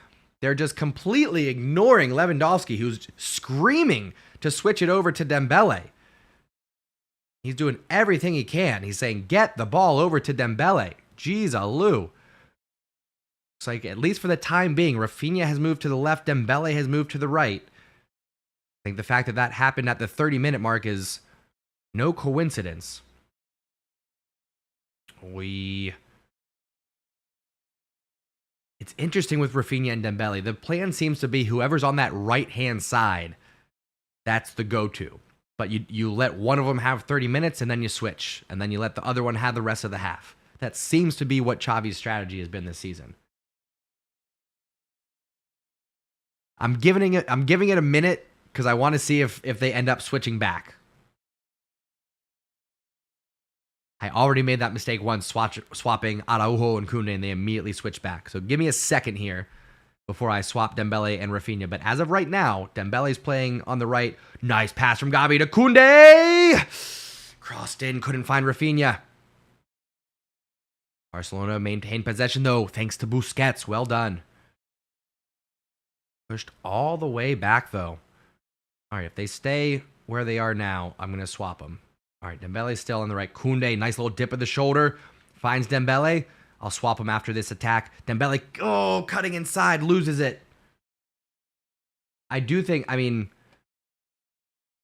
They're just completely ignoring Lewandowski, who's screaming to switch it over to Dembele. He's doing everything he can. He's saying, get the ball over to Dembele. Jeez, Alou. It's like, at least for the time being, Rafinha has moved to the left, Dembele has moved to the right. I think the fact that that happened at the 30-minute mark is no coincidence. It's interesting with Rafinha and Dembele. The plan seems to be whoever's on that right-hand side, that's the go-to. But you let one of them have 30 minutes and then you switch. And then you let the other one have the rest of the half. That seems to be what Xavi's strategy has been this season. I'm giving it a minute because I want to see if they end up switching back. I already made that mistake once, swapping Araujo and Koundé, and they immediately switched back. So give me a second here before I swap Dembele and Rafinha. But as of right now, Dembele's playing on the right. Nice pass from Gavi to Koundé! Crossed in, couldn't find Rafinha. Barcelona maintained possession, though, thanks to Busquets. Well done. Pushed all the way back, though. All right, if they stay where they are now, I'm going to swap them. All right, Dembele's still on the right. Koundé, nice little dip of the shoulder. Finds Dembele. I'll swap him after this attack. Dembele, oh, cutting inside, loses it. I mean,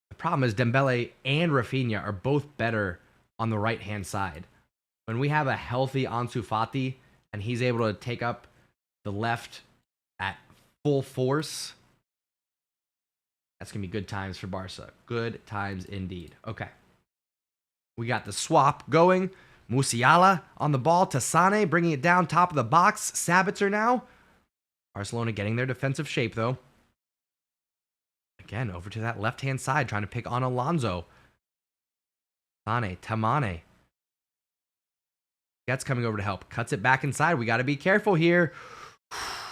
the problem is Dembele and Rafinha are both better on the right-hand side. When we have a healthy Ansu Fati and he's able to take up the left at full force, that's going to be good times for Barca. Good times indeed. Okay. We got the swap going. Musiala on the ball to Sane, bringing it down top of the box. Sabitzer now. Barcelona getting their defensive shape, though. Again, over to that left-hand side, trying to pick on Alonso. Sane, Tamane. Gets coming over to help. Cuts it back inside. We got to be careful here.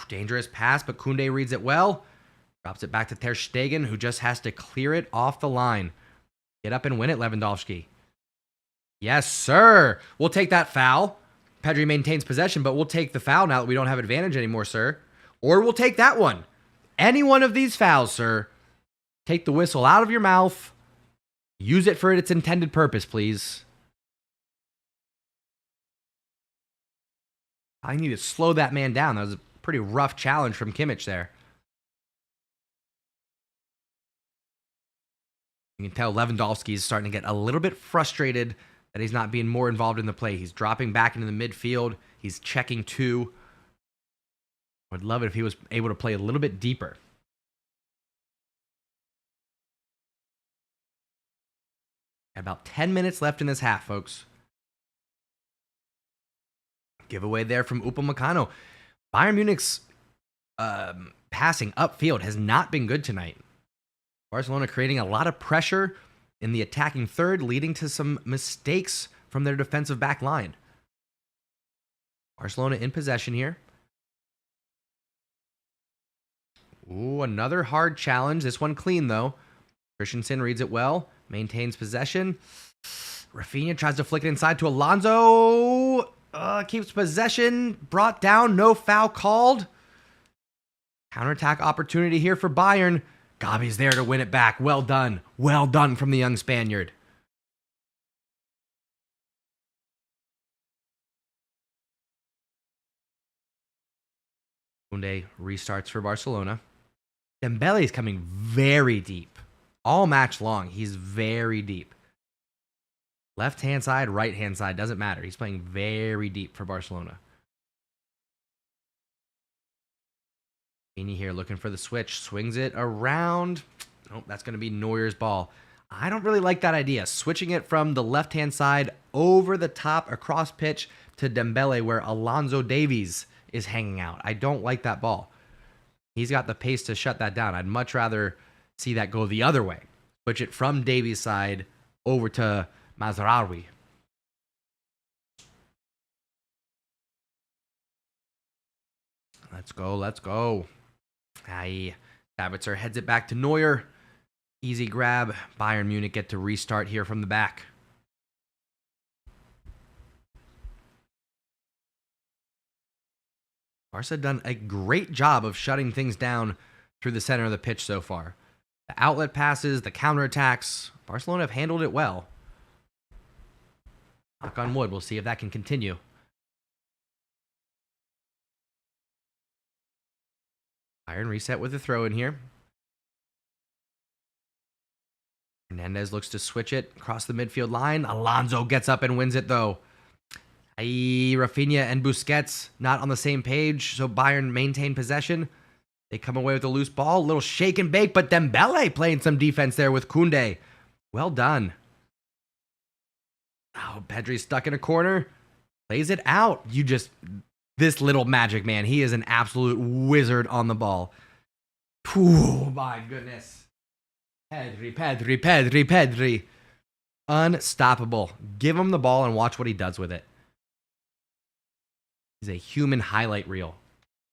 Dangerous pass, but Koundé reads it well. Drops it back to Ter Stegen, who just has to clear it off the line. Get up and win it, Lewandowski. Yes, sir. We'll take that foul. Pedri maintains possession, but we'll take the foul now that we don't have advantage anymore, sir. Or we'll take that one. Any one of these fouls, sir. Take the whistle out of your mouth. Use it for its intended purpose, please. I need to slow that man down. That was a pretty rough challenge from Kimmich there. You can tell Lewandowski is starting to get a little bit frustrated that he's not being more involved in the play. He's dropping back into the midfield. He's checking two. I'd love it if he was able to play a little bit deeper. About 10 minutes left in this half, folks. Giveaway there from Upamecano. Bayern Munich's passing upfield has not been good tonight. Barcelona creating a lot of pressure in the attacking third, leading to some mistakes from their defensive back line. Barcelona in possession here. Ooh, another hard challenge. This one clean, though. Christensen reads it well. Maintains possession. Rafinha tries to flick it inside to Alonso. Keeps possession. Brought down. No foul called. Counterattack opportunity here for Bayern. Gavi's there to win it back. Well done. Well done from the young Spaniard. Koundé restarts for Barcelona. Dembele is coming very deep. All match long, he's very deep. Left-hand side, right-hand side, doesn't matter. He's playing very deep for Barcelona. Vini here looking for the switch. Swings it around. Nope, that's going to be Neuer's ball. I don't really like that idea. Switching it from the left-hand side over the top across pitch to Dembele where Alonso Davies is hanging out. I don't like that ball. He's got the pace to shut that down. I'd much rather see that go the other way. Switch it from Davies' side over to Mazraoui. Let's go, let's go. Sabitzer heads it back to Neuer. Easy grab. Bayern Munich get to restart here from the back. Barca done a great job of shutting things down through the center of the pitch so far. The outlet passes, the counterattacks, Barcelona have handled it well. Knock on wood, we'll see if that can continue. Bayern reset with a throw in here. Hernandez looks to switch it across the midfield line. Alonso gets up and wins it though. Rafinha and Busquets not on the same page, so Bayern maintain possession. They come away with a loose ball, a little shake and bake, but Dembele playing some defense there with Koundé. Well done. Oh, Pedri's stuck in a corner. Plays it out. This little magic man, he is an absolute wizard on the ball. Oh my goodness. Pedri. Unstoppable. Give him the ball and watch what he does with it. He's a human highlight reel.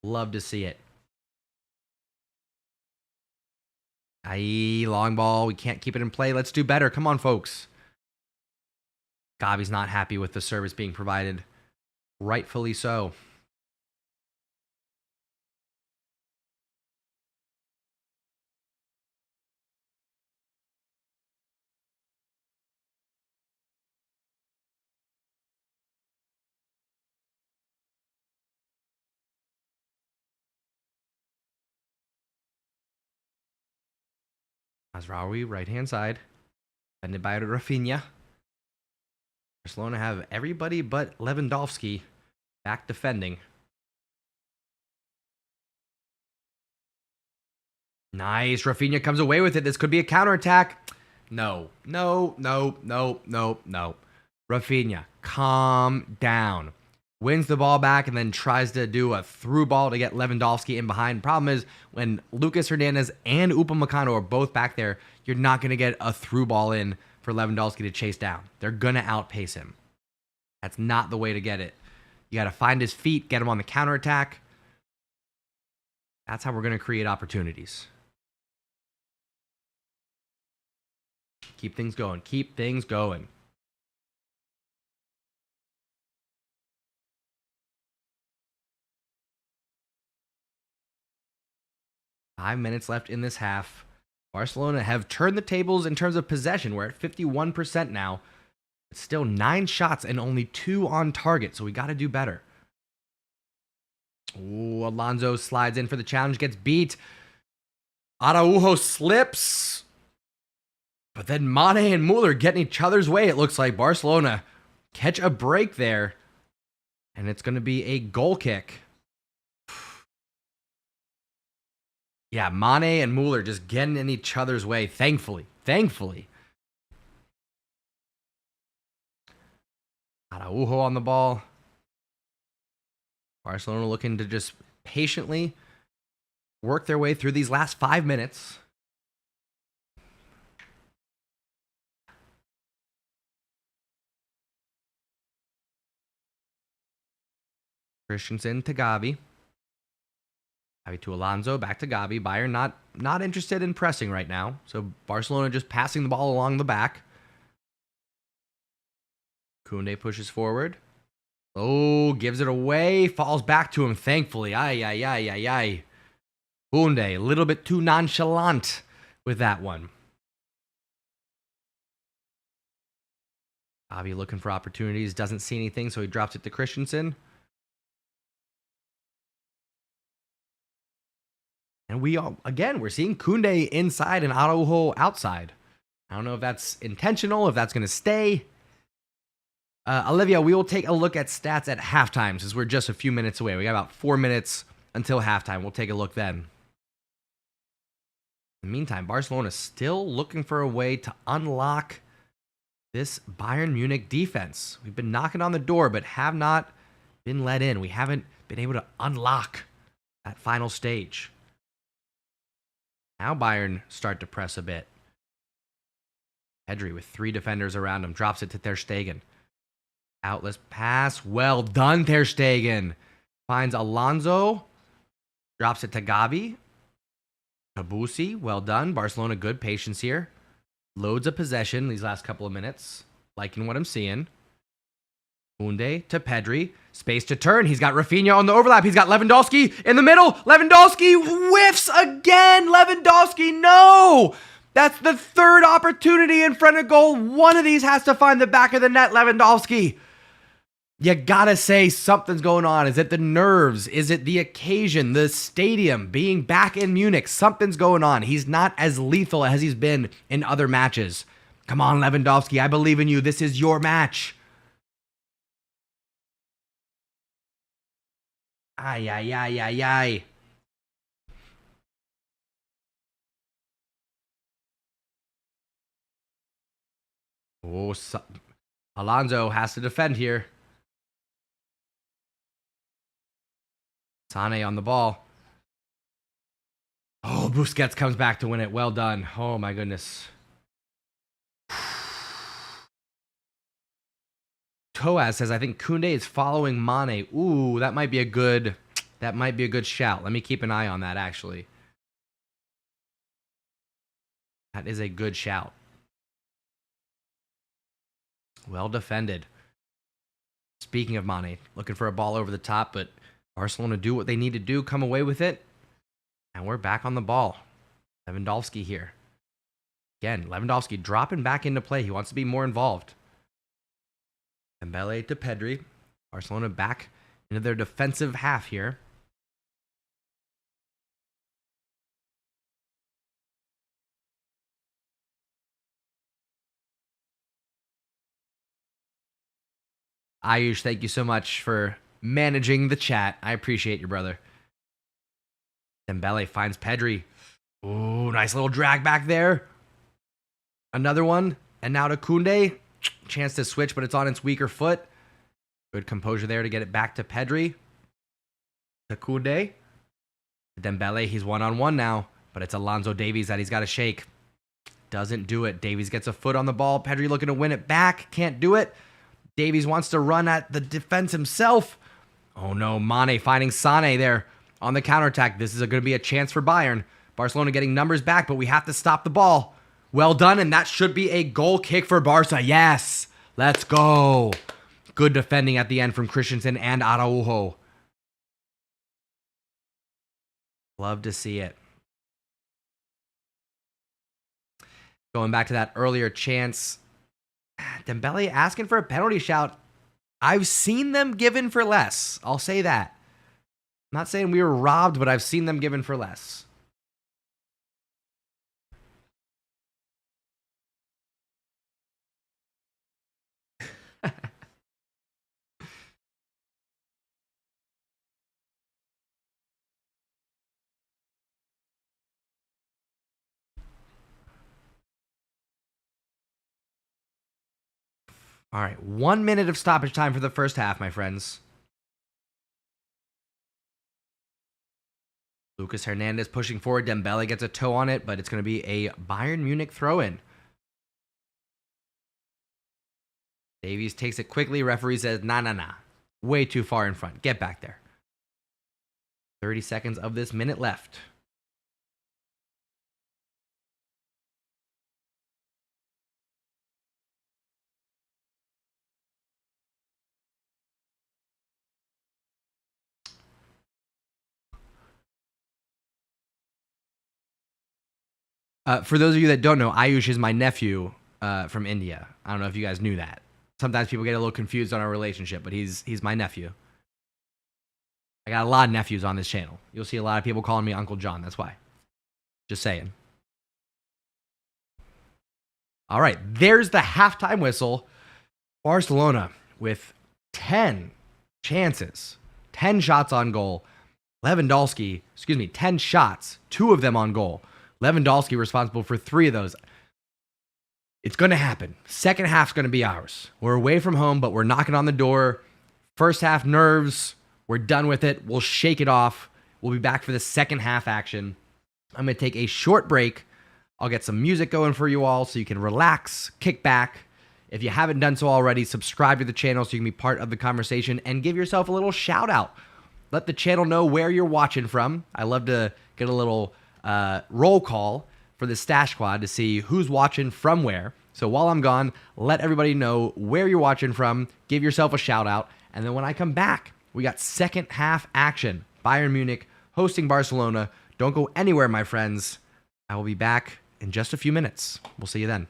Love to see it. Long ball. We can't keep it in play. Let's do better. Come on, folks. Gavi's not happy with the service being provided. Rightfully so. Mazraoui, right-hand side. Defended by Rafinha. Barcelona have everybody but Lewandowski back defending. Nice. Rafinha comes away with it. This could be a counterattack. No. Rafinha, calm down. Wins the ball back and then tries to do a through ball to get Lewandowski in behind. Problem is, when Lucas Hernandez and Upamecano are both back there, you're not going to get a through ball in for Lewandowski to chase down. They're going to outpace him. That's not the way to get it. You got to find his feet, get him on the counterattack. That's how we're going to create opportunities. Keep things going. Keep things going. Five minutes left in this half. Barcelona have turned the tables in terms of possession. We're at 51% now. It's still 9 shots and only 2 on target, so we got to do better. Ooh, Alonso slides in for the challenge, gets beat. Araujo slips. But then Mane and Muller get in each other's way. It looks like Barcelona catch a break there. And it's going to be a goal kick. Yeah, Mane and Muller just getting in each other's way, thankfully. Araujo on the ball. Barcelona looking to just patiently work their way through these last 5 minutes. Christensen to Gavi. Gavi to Alonso, back to Gavi. Bayern not interested in pressing right now. So Barcelona just passing the ball along the back. Koundé pushes forward. Oh, gives it away. Falls back to him, thankfully. Ay. Koundé, a little bit too nonchalant with that one. Gavi looking for opportunities. Doesn't see anything, so he drops it to Christensen. And we're seeing Koundé inside and Araujo outside. I don't know if that's intentional, if that's going to stay. Olivia, we will take a look at stats at halftime since we're just a few minutes away. We got about 4 minutes until halftime. We'll take a look then. In the meantime, Barcelona still looking for a way to unlock this Bayern Munich defense. We've been knocking on the door, but have not been let in. We haven't been able to unlock that final stage. Now Bayern start to press a bit. Pedri with 3 defenders around him. Drops it to Ter Stegen. Outless pass. Well done, Ter Stegen. Finds Alonso. Drops it to Gavi. Tabusi. Well done. Barcelona, good patience here. Loads of possession these last couple of minutes. Liking what I'm seeing. Koundé to Pedri. Space to turn. He's got Rafinha on the overlap. He's got Lewandowski in the middle. Lewandowski whiffs again. Lewandowski, no! That's the 3rd opportunity in front of goal. One of these has to find the back of the net, Lewandowski. You gotta say something's going on. Is it the nerves? Is it the occasion? The stadium being back in Munich? Something's going on. He's not as lethal as he's been in other matches. Come on, Lewandowski. I believe in you. This is your match. Ay. Oh, Alonso has to defend here. Sane on the ball. Oh, Busquets comes back to win it. Well done. Oh, my goodness. Toaz says, I think Koundé is following Mane. Ooh, that might be a good shout. Let me keep an eye on that, actually. That is a good shout. Well defended. Speaking of Mane, looking for a ball over the top, but Barcelona do what they need to do, come away with it. And we're back on the ball. Lewandowski here. Again, Lewandowski dropping back into play. He wants to be more involved. Dembele to Pedri. Barcelona back into their defensive half here. Ayush, thank you so much for managing the chat. I appreciate you, brother. Dembele finds Pedri. Ooh, nice little drag back there. Another one. And now to Koundé. Chance to switch, but it's on its weaker foot. Good composure there to get it back to Pedri. To Koundé. Dembele, he's one-on-one now. But it's Alonso Davies that he's got to shake. Doesn't do it. Davies gets a foot on the ball. Pedri looking to win it back. Can't do it. Davies wants to run at the defense himself. Oh no, Mane finding Sane there on the counterattack. This is going to be a chance for Bayern. Barcelona getting numbers back, but we have to stop the ball. Well done, and that should be a goal kick for Barca. Yes, let's go. Good defending at the end from Christensen and Araujo. Love to see it. Going back to that earlier chance. Dembele asking for a penalty shout. I've seen them given for less. I'll say that. I'm not saying we were robbed, but I've seen them given for less. All right, 1 minute of stoppage time for the first half, my friends. Lucas Hernandez pushing forward. Dembele gets a toe on it, but it's going to be a Bayern Munich throw-in. Davies takes it quickly. Referee says, nah. Way too far in front. Get back there. 30 seconds of this minute left. For those of you that don't know, Ayush is my nephew from India. I don't know if you guys knew that. Sometimes people get a little confused on our relationship, but he's my nephew. I got a lot of nephews on this channel. You'll see a lot of people calling me Uncle John. That's why. Just saying. All right, there's the halftime whistle. Barcelona with 10 chances, 10 shots on goal. 10 shots, 2 of them on goal. Lewandowski responsible for 3 of those. It's going to happen. Second half's going to be ours. We're away from home, but we're knocking on the door. First half nerves. We're done with it. We'll shake it off. We'll be back for the second half action. I'm going to take a short break. I'll get some music going for you all so you can relax, kick back. If you haven't done so already, subscribe to the channel so you can be part of the conversation and give yourself a little shout out. Let the channel know where you're watching from. I love to get a little roll call for the Stash Squad to see who's watching from where. So while I'm gone, let everybody know where you're watching from. Give yourself a shout out. And then when I come back, we got second half action. Bayern Munich hosting Barcelona. Don't go anywhere, my friends. I will be back in just a few minutes. We'll see you then.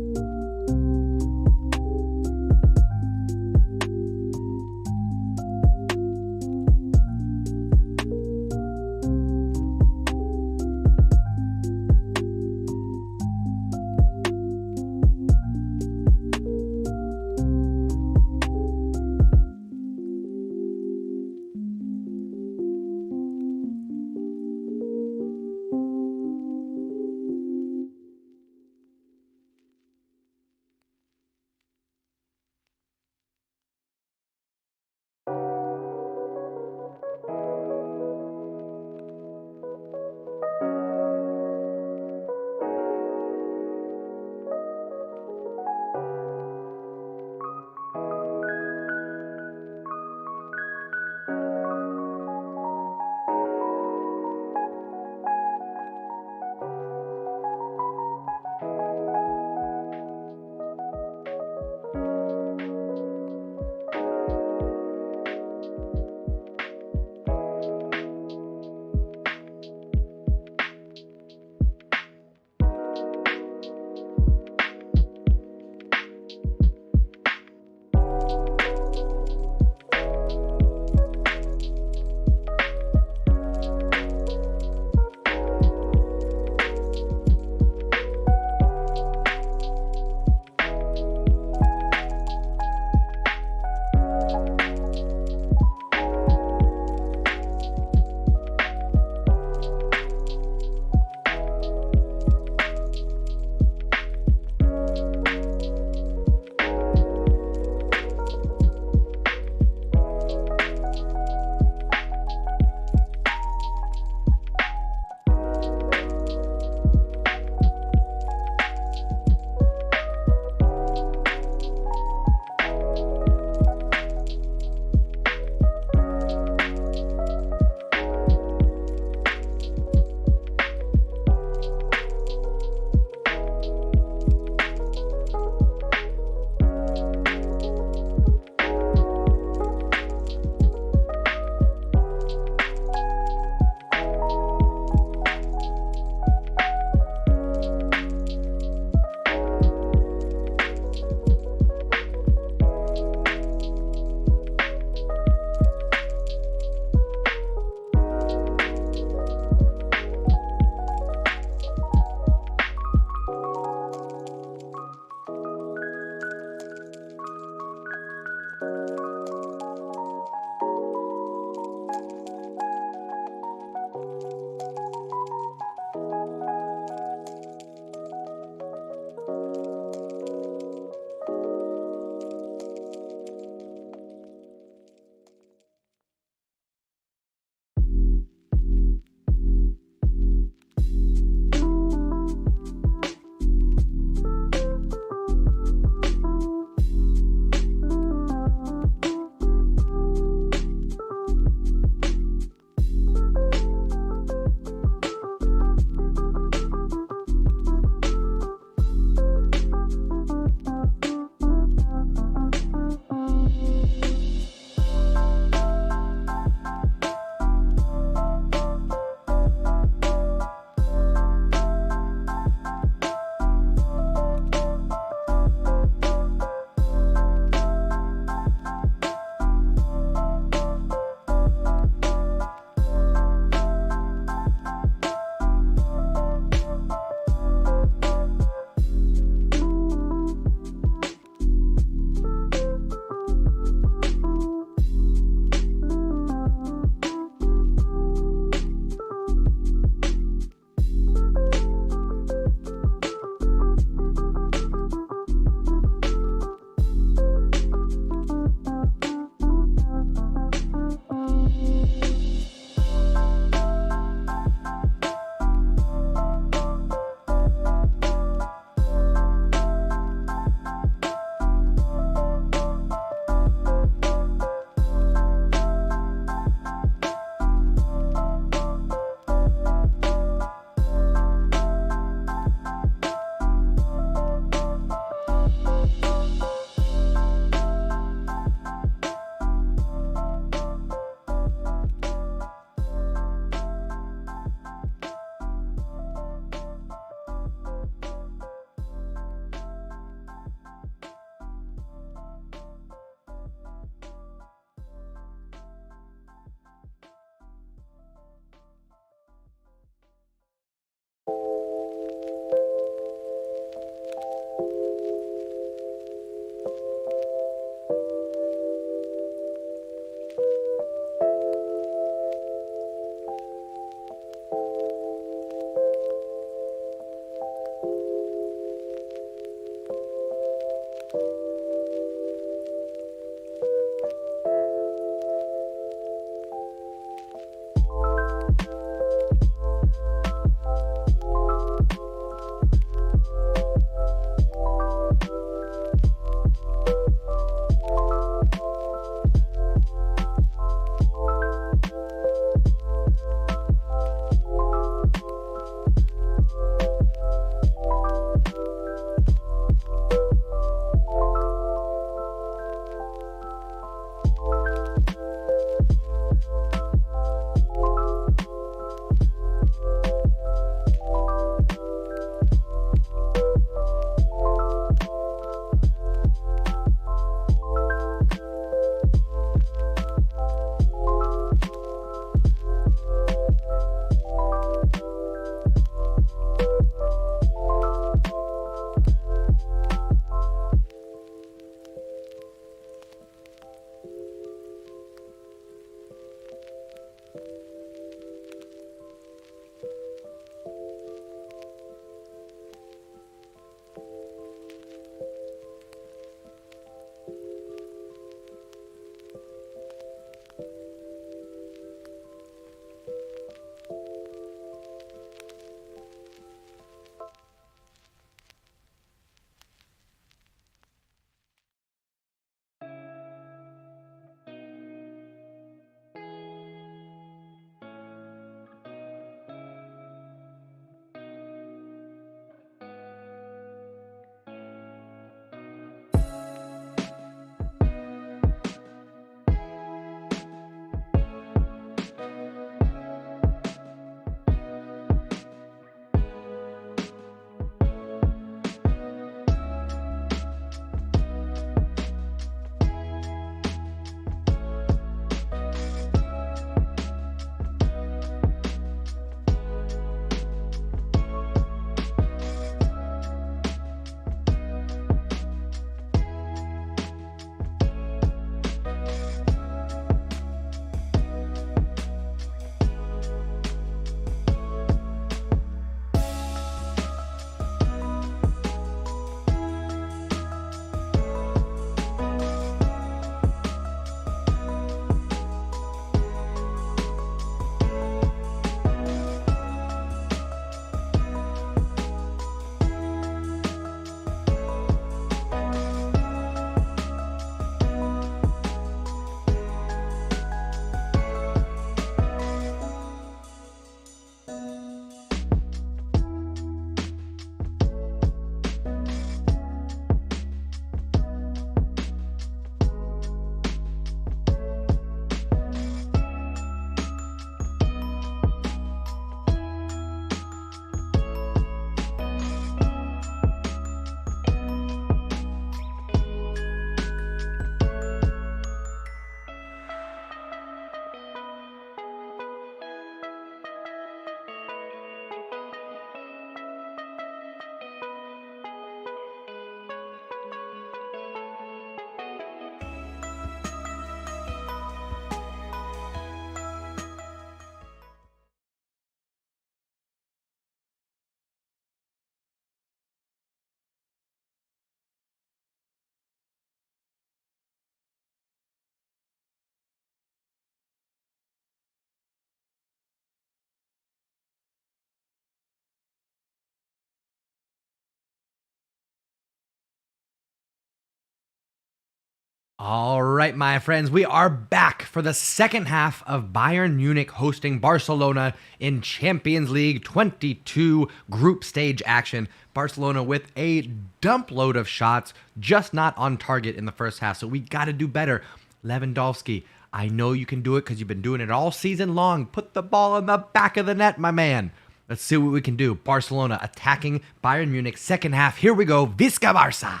All right, my friends, we are back for the second half of Bayern Munich hosting Barcelona in Champions League 22 group stage action. Barcelona with a dump load of shots, just not on target in the first half, so we got to do better. Lewandowski, I know you can do it because you've been doing it all season long. Put the ball in the back of the net, my man. Let's see what we can do. Barcelona attacking Bayern Munich second half. Here we go. Visca Barça.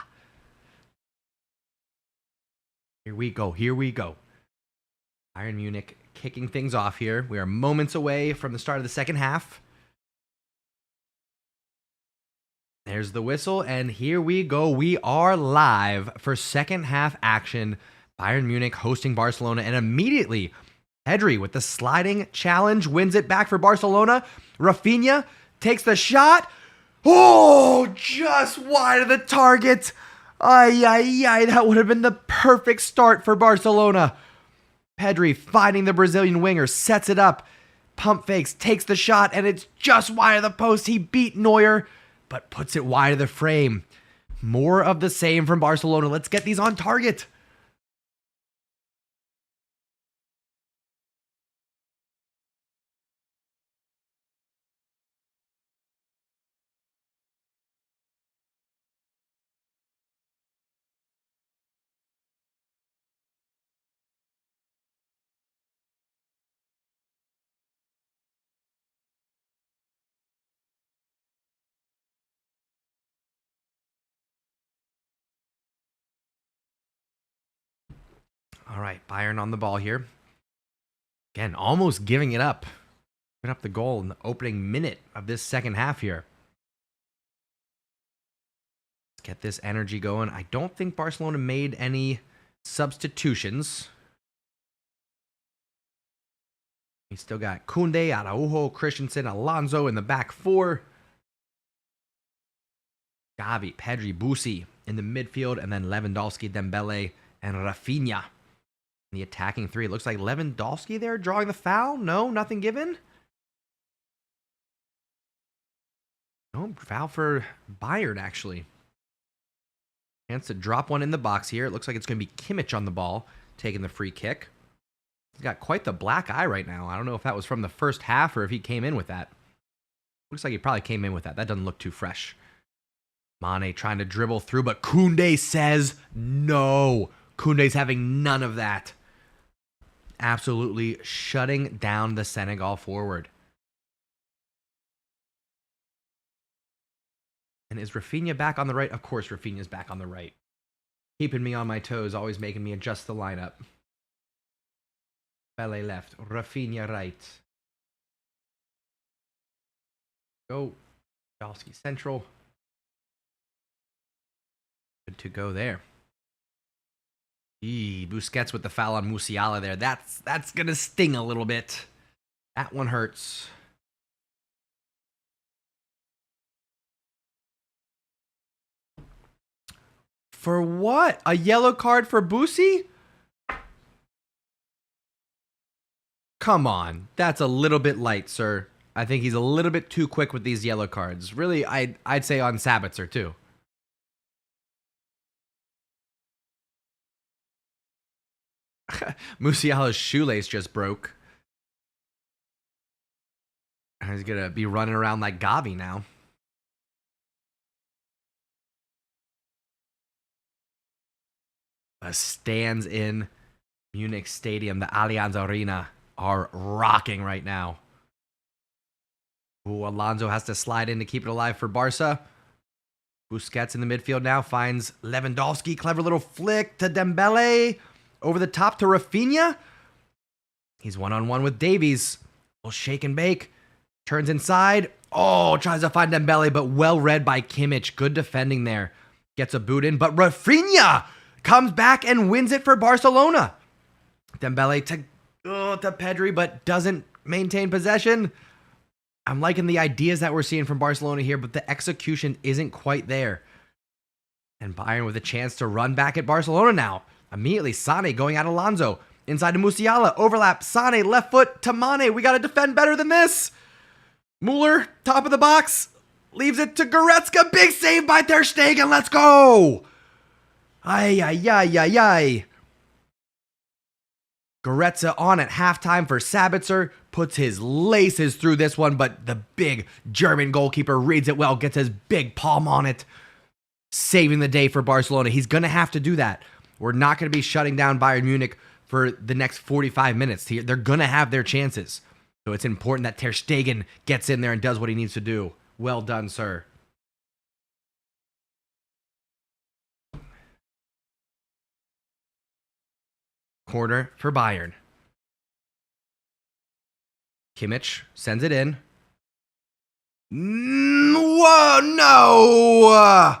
Here we go. Bayern Munich kicking things off here. We are moments away from the start of the second half. There's the whistle, and here we go. We are live for second half action. Bayern Munich hosting Barcelona, and immediately Pedri with the sliding challenge wins it back for Barcelona. Rafinha takes the shot. Oh, just wide of the target. That would have been the perfect start for Barcelona. Pedri finding the Brazilian winger, sets it up, pump fakes, takes the shot, and it's just wide of the post. He beat Neuer, but puts it wide of the frame. More of the same from Barcelona. Let's get these on target. All right, Bayern on the ball here. Again, almost giving it up. Giving up the goal in the opening minute of this second half here. Let's get this energy going. I don't think Barcelona made any substitutions. We still got Koundé, Araujo, Christensen, Alonso in the back four. Gavi, Pedri, Bussi in the midfield, and then Lewandowski, Dembele, and Rafinha. The attacking three. It looks like Lewandowski there drawing the foul. No, nothing given. No, foul for Bayern, actually. Chance to drop one in the box here. It looks like it's going to be Kimmich on the ball, taking the free kick. He's got quite the black eye right now. I don't know if that was from the first half or if he came in with that. Looks like he probably came in with that. That doesn't look too fresh. Mane trying to dribble through, but Koundé says no. Koundé's having none of that. Absolutely shutting down the Senegal forward. And is Rafinha back on the right? Of course Rafinha's back on the right. Keeping me on my toes, always making me adjust the lineup. Pele left, Rafinha right. Go. Lewandowski central. Good to go there. Busquets with the foul on Musiala there. That's going to sting a little bit. That one hurts. For what? A yellow card for Bussi? Come on. That's a little bit light, sir. I think he's a little bit too quick with these yellow cards. Really, I'd say on Sabitzer too. Musiala's shoelace just broke. He's going to be running around like Gavi now. The stands in Munich Stadium, the Allianz Arena, are rocking right now. Ooh, Alonso has to slide in to keep it alive for Barca. Busquets in the midfield now finds Lewandowski. Clever little flick to Dembele. Over the top to Rafinha. He's one-on-one with Davies. Little shake and bake. Turns inside. Oh, tries to find Dembele, but well read by Kimmich. Good defending there. Gets a boot in, but Rafinha comes back and wins it for Barcelona. Dembele to Pedri, but doesn't maintain possession. I'm liking the ideas that we're seeing from Barcelona here, but the execution isn't quite there. And Bayern with a chance to run back at Barcelona now. Immediately, Sane going at Alonso. Inside to Musiala. Overlap. Sane, left foot to Mane. We got to defend better than this. Muller, top of the box. Leaves it to Goretzka. Big save by Ter Stegen. Let's go. Ay. Goretzka on at halftime for Sabitzer, puts his laces through this one, but the big German goalkeeper reads it well, gets his big palm on it, saving the day for Barcelona. He's going to have to do that. We're not going to be shutting down Bayern Munich for the next 45 minutes. They're going to have their chances. So it's important that Ter Stegen gets in there and does what he needs to do. Well done, sir. Corner for Bayern. Kimmich sends it in. Whoa, no!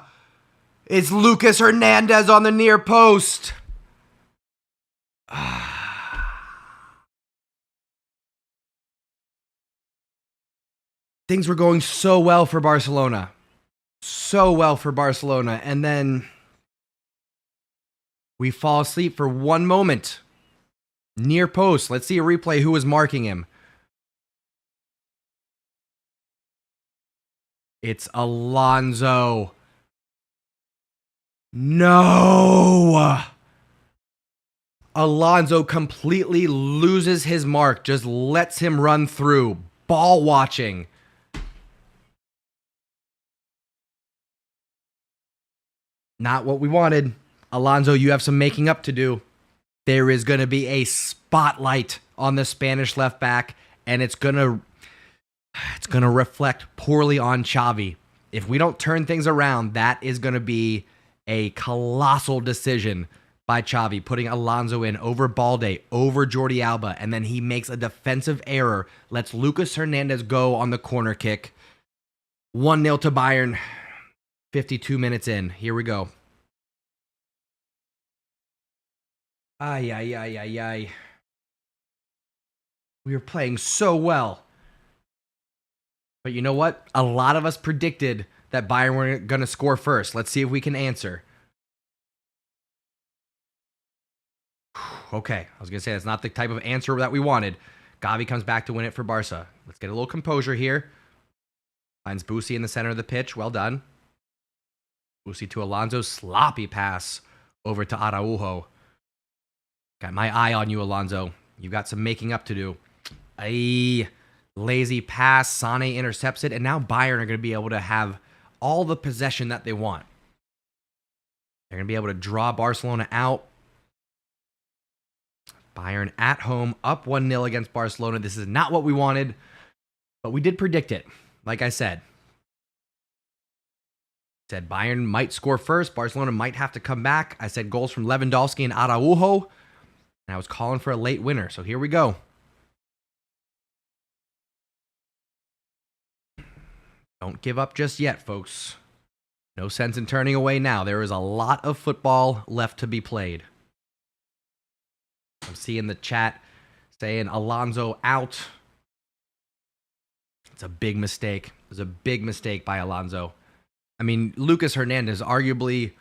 It's Lucas Hernandez on the near post. Things were going so well for Barcelona. So well for Barcelona. And then we fall asleep for one moment. Near post. Let's see a replay. Who was marking him? It's Alonso. No! Alonso completely loses his mark. Just lets him run through. Ball watching. Not what we wanted. Alonso, you have some making up to do. There is going to be a spotlight on the Spanish left back, and it's going to reflect poorly on Xavi. If we don't turn things around, that is going to be a colossal decision by Xavi, putting Alonso in over Balde, over Jordi Alba, and then he makes a defensive error, lets Lucas Hernandez go on the corner kick. 1-0 to Bayern. 52 minutes in. Here we go. Ay, ay, ay, ay, ay. We were playing so well. But you know what? A lot of us predicted that Bayern were going to score first. Let's see if we can answer. Okay, I was going to say that's not the type of answer that we wanted. Gavi comes back to win it for Barca. Let's get a little composure here. Finds Busi in the center of the pitch. Well done. Busi to Alonso. Sloppy pass over to Araujo. Got my eye on you, Alonso. You've got some making up to do. Ay, lazy pass. Sane intercepts it. And now Bayern are going to be able to have all the possession that they want. They're going to be able to draw Barcelona out. Bayern at home, up 1-0 against Barcelona. This is not what we wanted, but we did predict it. Like I said. Said Bayern might score first. Barcelona might have to come back. I said goals from Lewandowski and Araujo. And I was calling for a late winner. So here we go. Don't give up just yet, folks. No sense in turning away now. There is a lot of football left to be played. I'm seeing the chat saying Alonso out. It's a big mistake. It was a big mistake by Alonso. I mean, Lucas Hernandez, arguably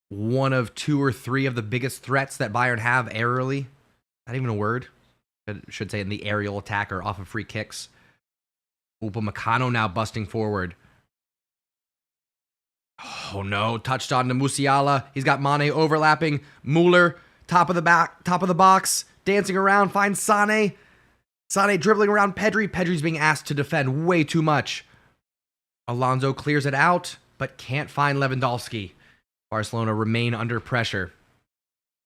one of 2 or 3 of the biggest threats that Bayern have aerially. Not even a word. I should say in the aerial attack or off of free kicks. Upamecano now busting forward. Oh no, touched on to Musiala. He's got Mane overlapping. Müller, top of the box, dancing around, finds Sane. Sane dribbling around Pedri. Pedri's being asked to defend way too much. Alonso clears it out, but can't find Lewandowski. Barcelona remain under pressure.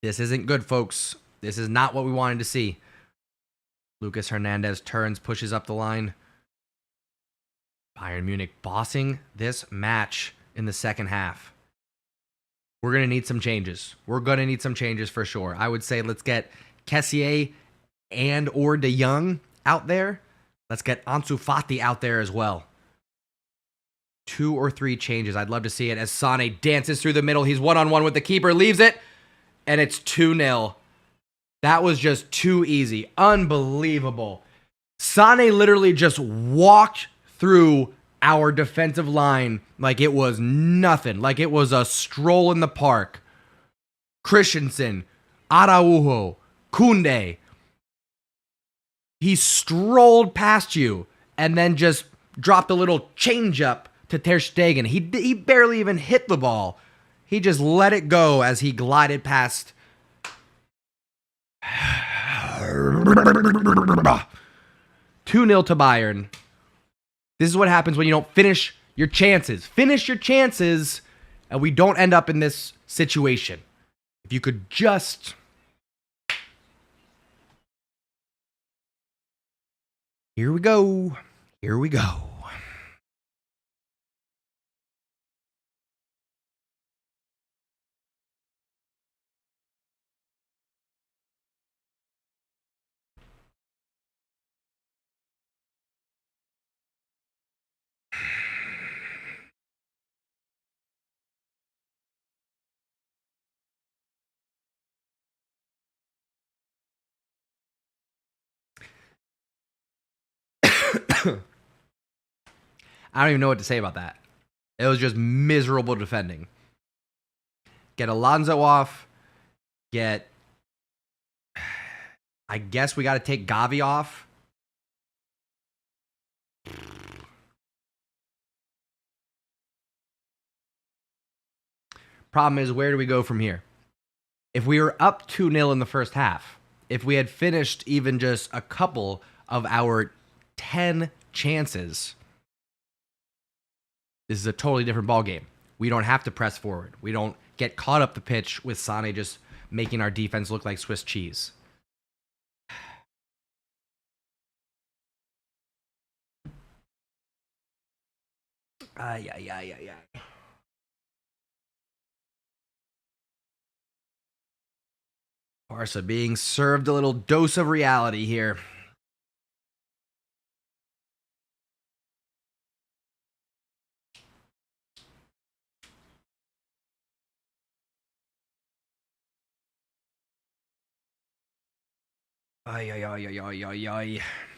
This isn't good, folks. This is not what we wanted to see. Lucas Hernandez turns, pushes up the line. Bayern Munich bossing this match in the second half. We're going to need some changes. We're going to need some changes for sure. I would say let's get Kessié and or De Jong out there. Let's get Ansu Fati out there as well. 2 or 3 changes. I'd love to see it as Sane dances through the middle. He's one-on-one with the keeper, leaves it, and it's 2-0. That was just too easy. Unbelievable. Sane literally just walked through our defensive line like it was nothing, like it was a stroll in the park. Christensen, Araujo, Koundé. He strolled past you and then just dropped a little change up to Ter Stegen. He barely even hit the ball. He just let it go as he glided past. 2-0 to Bayern. This is what happens when you don't finish your chances. Finish your chances, and we don't end up in this situation. If you could just... Here we go. Here we go. I don't even know what to say about that. It was just miserable defending. Get Alonso off. I guess we got to take Gavi off. Problem is, where do we go from here? If we were up 2-0 in the first half, if we had finished even just a couple of our 10 chances, this is a totally different ballgame. We don't have to press forward. We don't get caught up the pitch with Sane just making our defense look like Swiss cheese. Barca being served a little dose of reality here.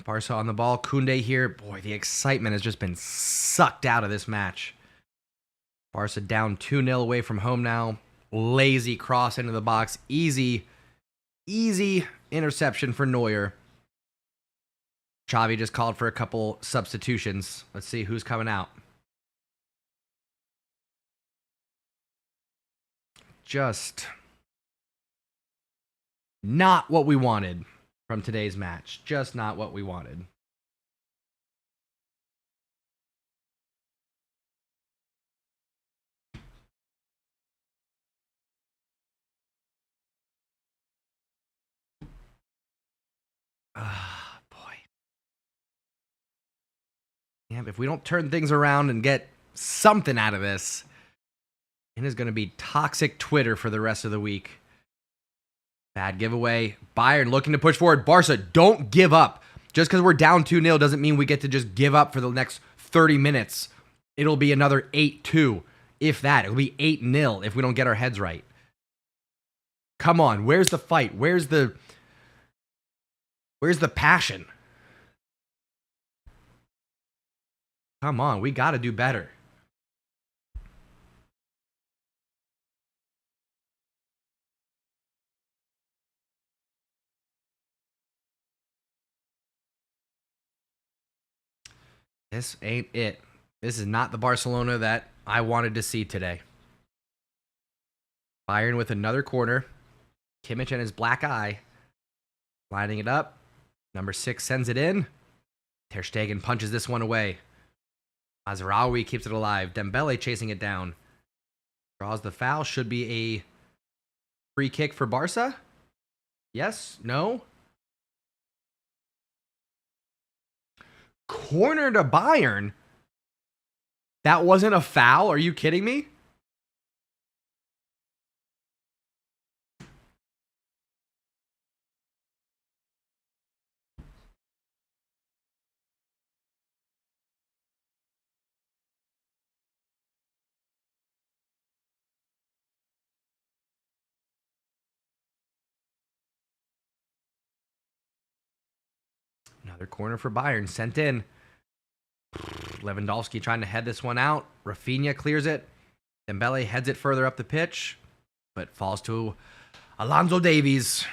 Barca on the ball. Koundé here. Boy, the excitement has just been sucked out of this match. Barca down 2-0 away from home now. Lazy cross into the box. Easy interception for Neuer. Xavi just called for a couple substitutions. Let's see who's coming out. Just not what we wanted from today's match. Just not what we wanted. Ah, boy. Yeah, if we don't turn things around and get something out of this, it is going to be toxic Twitter for the rest of the week. Bad giveaway. Bayern looking to push forward. Barca, don't give up. Just because we're down 2-0 doesn't mean we get to just give up for the next 30 minutes. It'll be another 8-2. If that. It'll be 8-0 if we don't get our heads right. Come on. Where's the fight? Where's the passion? Come on. We got to do better. This ain't it. This is not the Barcelona that I wanted to see today. Bayern with another corner. Kimmich and his black eye. Lining it up. Number 6 sends it in. Ter Stegen punches this one away. Mazraoui keeps it alive. Dembele chasing it down. Draws the foul. Should be a free kick for Barca. Yes? No? Corner to Bayern? That wasn't a foul? Are you kidding me? Another corner for Bayern. Sent in. Lewandowski trying to head this one out. Rafinha clears it. Dembele heads it further up the pitch, but falls to Alonso Davies.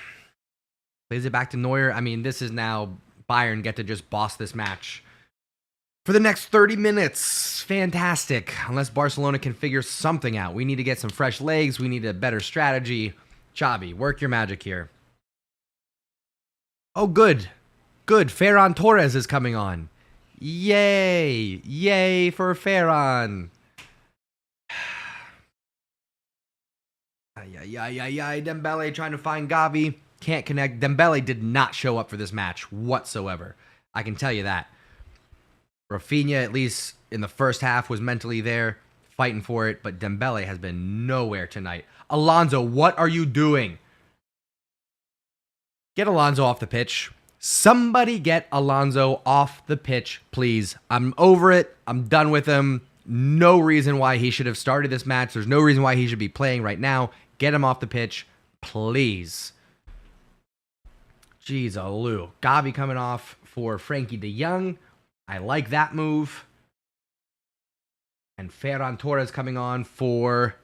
Plays it back to Neuer. I mean, this is now Bayern get to just boss this match for the next 30 minutes. Fantastic. Unless Barcelona can figure something out. We need to get some fresh legs. We need a better strategy. Xavi, work your magic here. Oh, good. Good. Ferran Torres is coming on. Yay. Yay for Ferran. Ay. Dembele trying to find Gavi. Can't connect. Dembele did not show up for this match whatsoever. I can tell you that. Rafinha, at least in the first half, was mentally there, fighting for it, but Dembele has been nowhere tonight. Alonso, what are you doing? Get Alonso off the pitch. Somebody get Alonso off the pitch, please. I'm over it. I'm done with him. No reason why he should have started this match. There's no reason why he should be playing right now. Get him off the pitch, please. Jeez, Lou. Gavi coming off for Frankie de Jong. I like that move. And Ferran Torres coming on for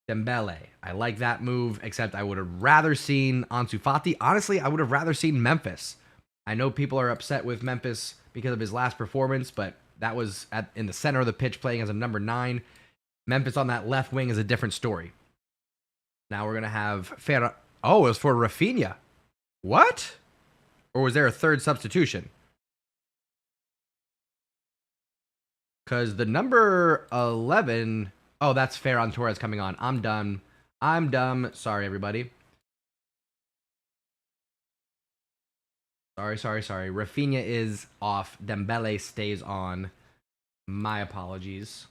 Dembele. I like that move, except I would have rather seen Ansu Fati. Honestly, I would have rather seen Memphis. I know people are upset with Memphis because of his last performance, but that was in the center of the pitch playing as a number 9. Memphis on that left wing is a different story. Now we're going to have Ferran. Oh, it was for Rafinha. What? Or was there a third substitution? Because the number 11... Oh, that's Ferran Torres coming on. I'm done. I'm dumb. Sorry, everybody. Sorry. Rafinha is off. Dembele stays on. My apologies.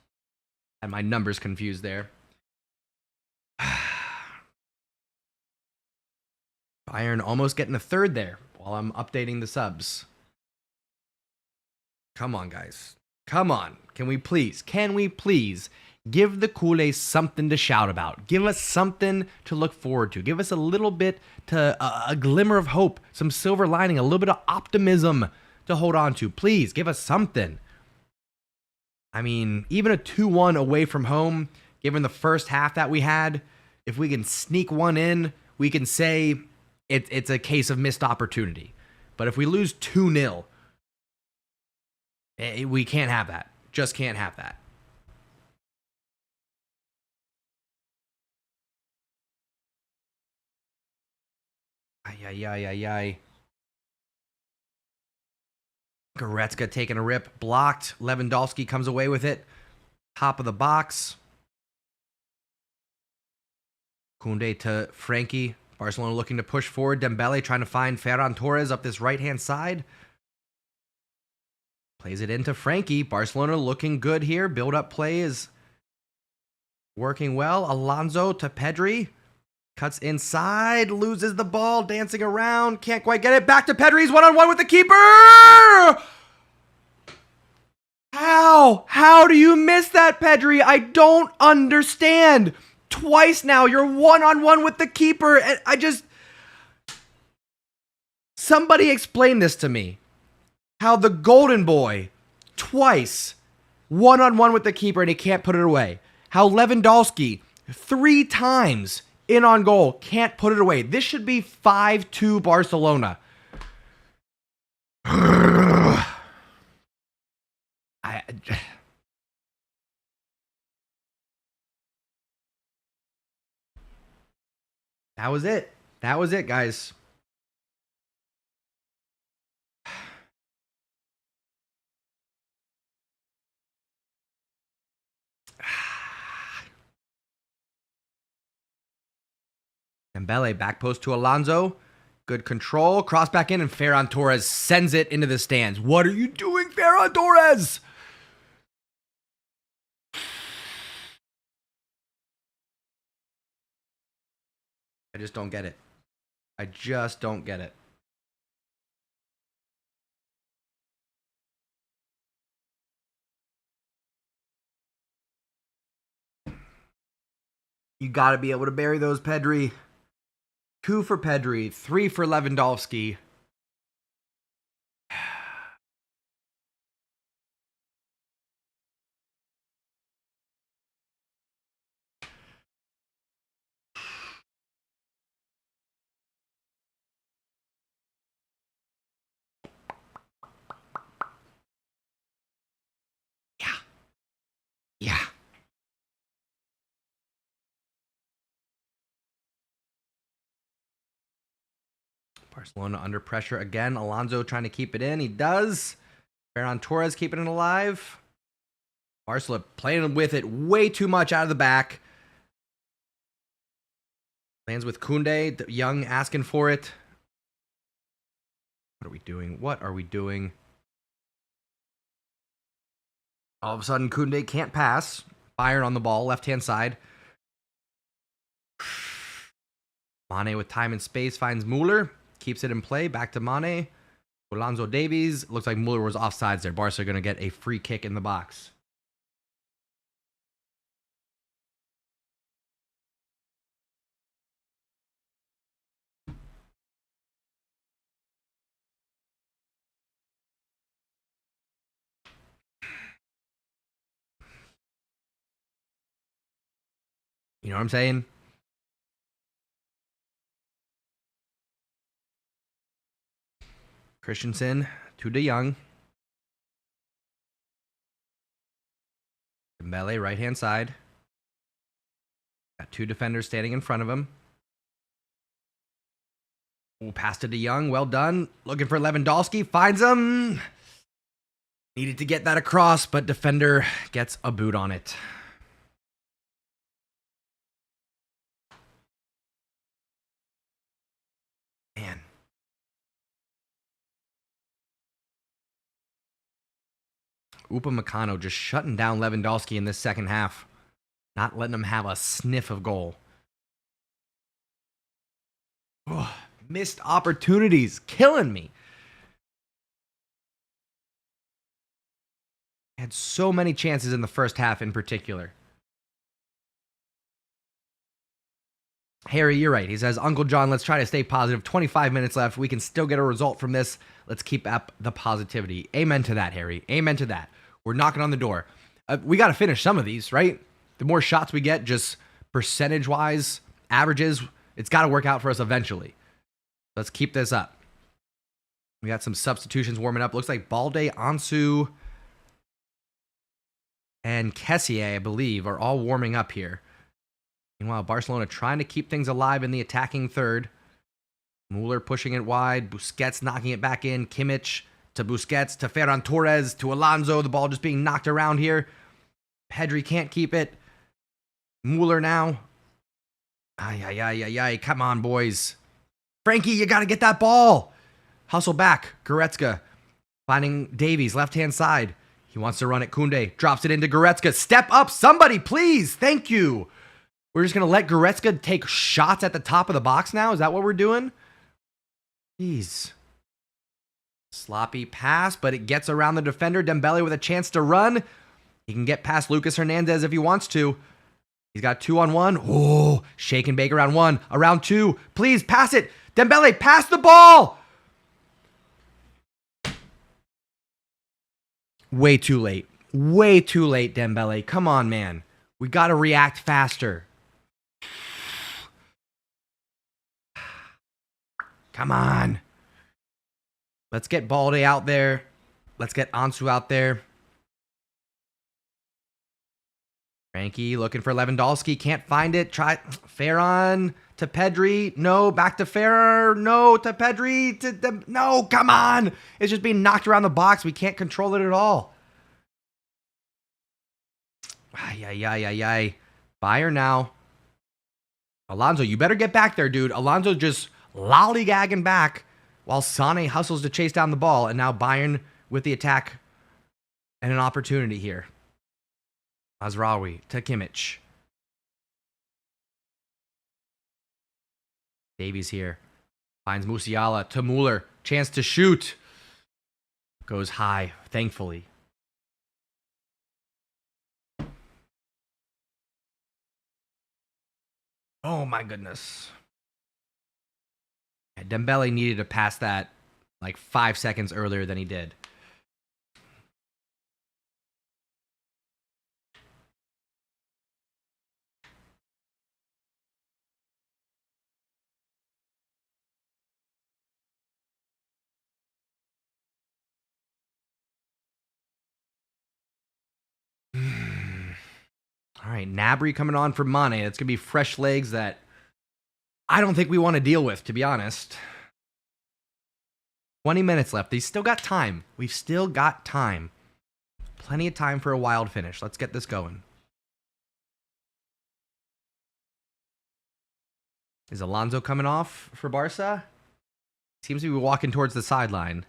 And my numbers confused there. Bayern almost getting a third there while I'm updating the subs. Come on, guys. Come on. Can we please give the CULERS something to shout about? Give us something to look forward to. Give us a little bit to a glimmer of hope, some silver lining, a little bit of optimism to hold on to. Please give us something. I mean, even a 2-1 away from home, given the first half that we had, if we can sneak one in, we can say it's a case of missed opportunity. But if we lose 2-0, we can't have that. Just can't have that. Ay. Goretzka taking a rip. Blocked. Lewandowski comes away with it. Top of the box. Koundé to Frankie. Barcelona looking to push forward. Dembele trying to find Ferran Torres up this right-hand side. Plays it into Frankie. Barcelona looking good here. Build-up play is working well. Alonso to Pedri. Cuts inside. Loses the ball. Dancing around. Can't quite get it. Back to Pedri. He's one-on-one with the keeper. How do you miss that, Pedri? I don't understand. Twice now, you're one-on-one with the keeper. And somebody explain this to me. How the golden boy, twice, one-on-one with the keeper and he can't put it away. How Lewandowski, 3 times in on goal, can't put it away. This should be 5-2 Barcelona. That was it. That was it, guys. Dembele back post to Alonso. Good control. Cross back in and Ferran Torres sends it into the stands. What are you doing, Ferran Torres? I just don't get it. I just don't get it. You got to be able to bury those, Pedri. 2 for Pedri, 3 for Lewandowski. Yeah. Barcelona under pressure again. Alonso trying to keep it in. He does. Ferran Torres keeping it alive. Barcelona playing with it way too much out of the back. Lands with Koundé. Young asking for it. What are we doing? What are we doing? All of a sudden, Koundé can't pass. Bayern on the ball, left-hand side. Mane with time and space finds Müller. Keeps it in play. Back to Mane. Alonso Davies. Looks like Müller was offsides there. Barca are going to get a free kick in the box. You know what I'm saying? Christensen to De Jong. Dembele, right-hand side. Got two defenders standing in front of him. Ooh, pass to De Jong. Well done. Looking for Lewandowski. Finds him. Needed to get that across, but defender gets a boot on it. Man. Upamecano just shutting down Lewandowski in this second half. Not letting him have a sniff of goal. Oh, missed opportunities. Killing me. Had so many chances in the first half in particular. Harry, you're right. He says, Uncle John, let's try to stay positive. 25 minutes left. We can still get a result from this. Let's keep up the positivity. Amen to that, Harry. Amen to that. We're knocking on the door. We got to finish some of these, right? The more shots we get, just percentage-wise, averages, it's got to work out for us eventually. Let's keep this up. We got some substitutions warming up. Looks like Balde, Ansu, and Kessié, I believe, are all warming up here. Meanwhile, Barcelona trying to keep things alive in the attacking third. Müller pushing it wide. Busquets knocking it back in. Kimmich to Busquets to Ferran Torres to Alonso. The ball just being knocked around here. Pedri can't keep it. Müller now. Ay. Come on, boys. Frankie, you got to get that ball. Hustle back. Goretzka finding Davies, left-hand side. He wants to run it. Koundé drops it into Goretzka. Step up, somebody, please. Thank you. We're just going to let Goretzka take shots at the top of the box now? Is that what we're doing? Jeez. Sloppy pass, but it gets around the defender. Dembele with a chance to run. He can get past Lucas Hernandez if he wants to. He's got 2-on-1. Oh, shake and bake around 1. Around 2. Please, pass it. Dembele, pass the ball. Way too late. Way too late, Dembele. Come on, man. We got to react faster. Come on. Let's get Balde out there. Let's get Ansu out there. Frankie looking for Lewandowski. Can't find it. Try Ferran to Pedri. No, back to Ferran. No, to Pedri. No, come on. It's just being knocked around the box. We can't control it at all. Ay. Bayern now. Alonso, you better get back there, dude. Alonso just lollygagging back while Sané hustles to chase down the ball. And now Bayern with the attack and an opportunity here. Azraoui to Kimmich. Davies here. Finds Musiala to Müller. Chance to shoot. Goes high, thankfully. Oh my goodness. Dembele needed to pass that like 5 seconds earlier than he did. All right, Gnabry coming on for Mane. It's going to be fresh legs that I don't think we want to deal with, to be honest. 20 minutes left. They still got time. We've still got time. Plenty of time for a wild finish. Let's get this going. Is Alonso coming off for Barca? Seems to be walking towards the sideline.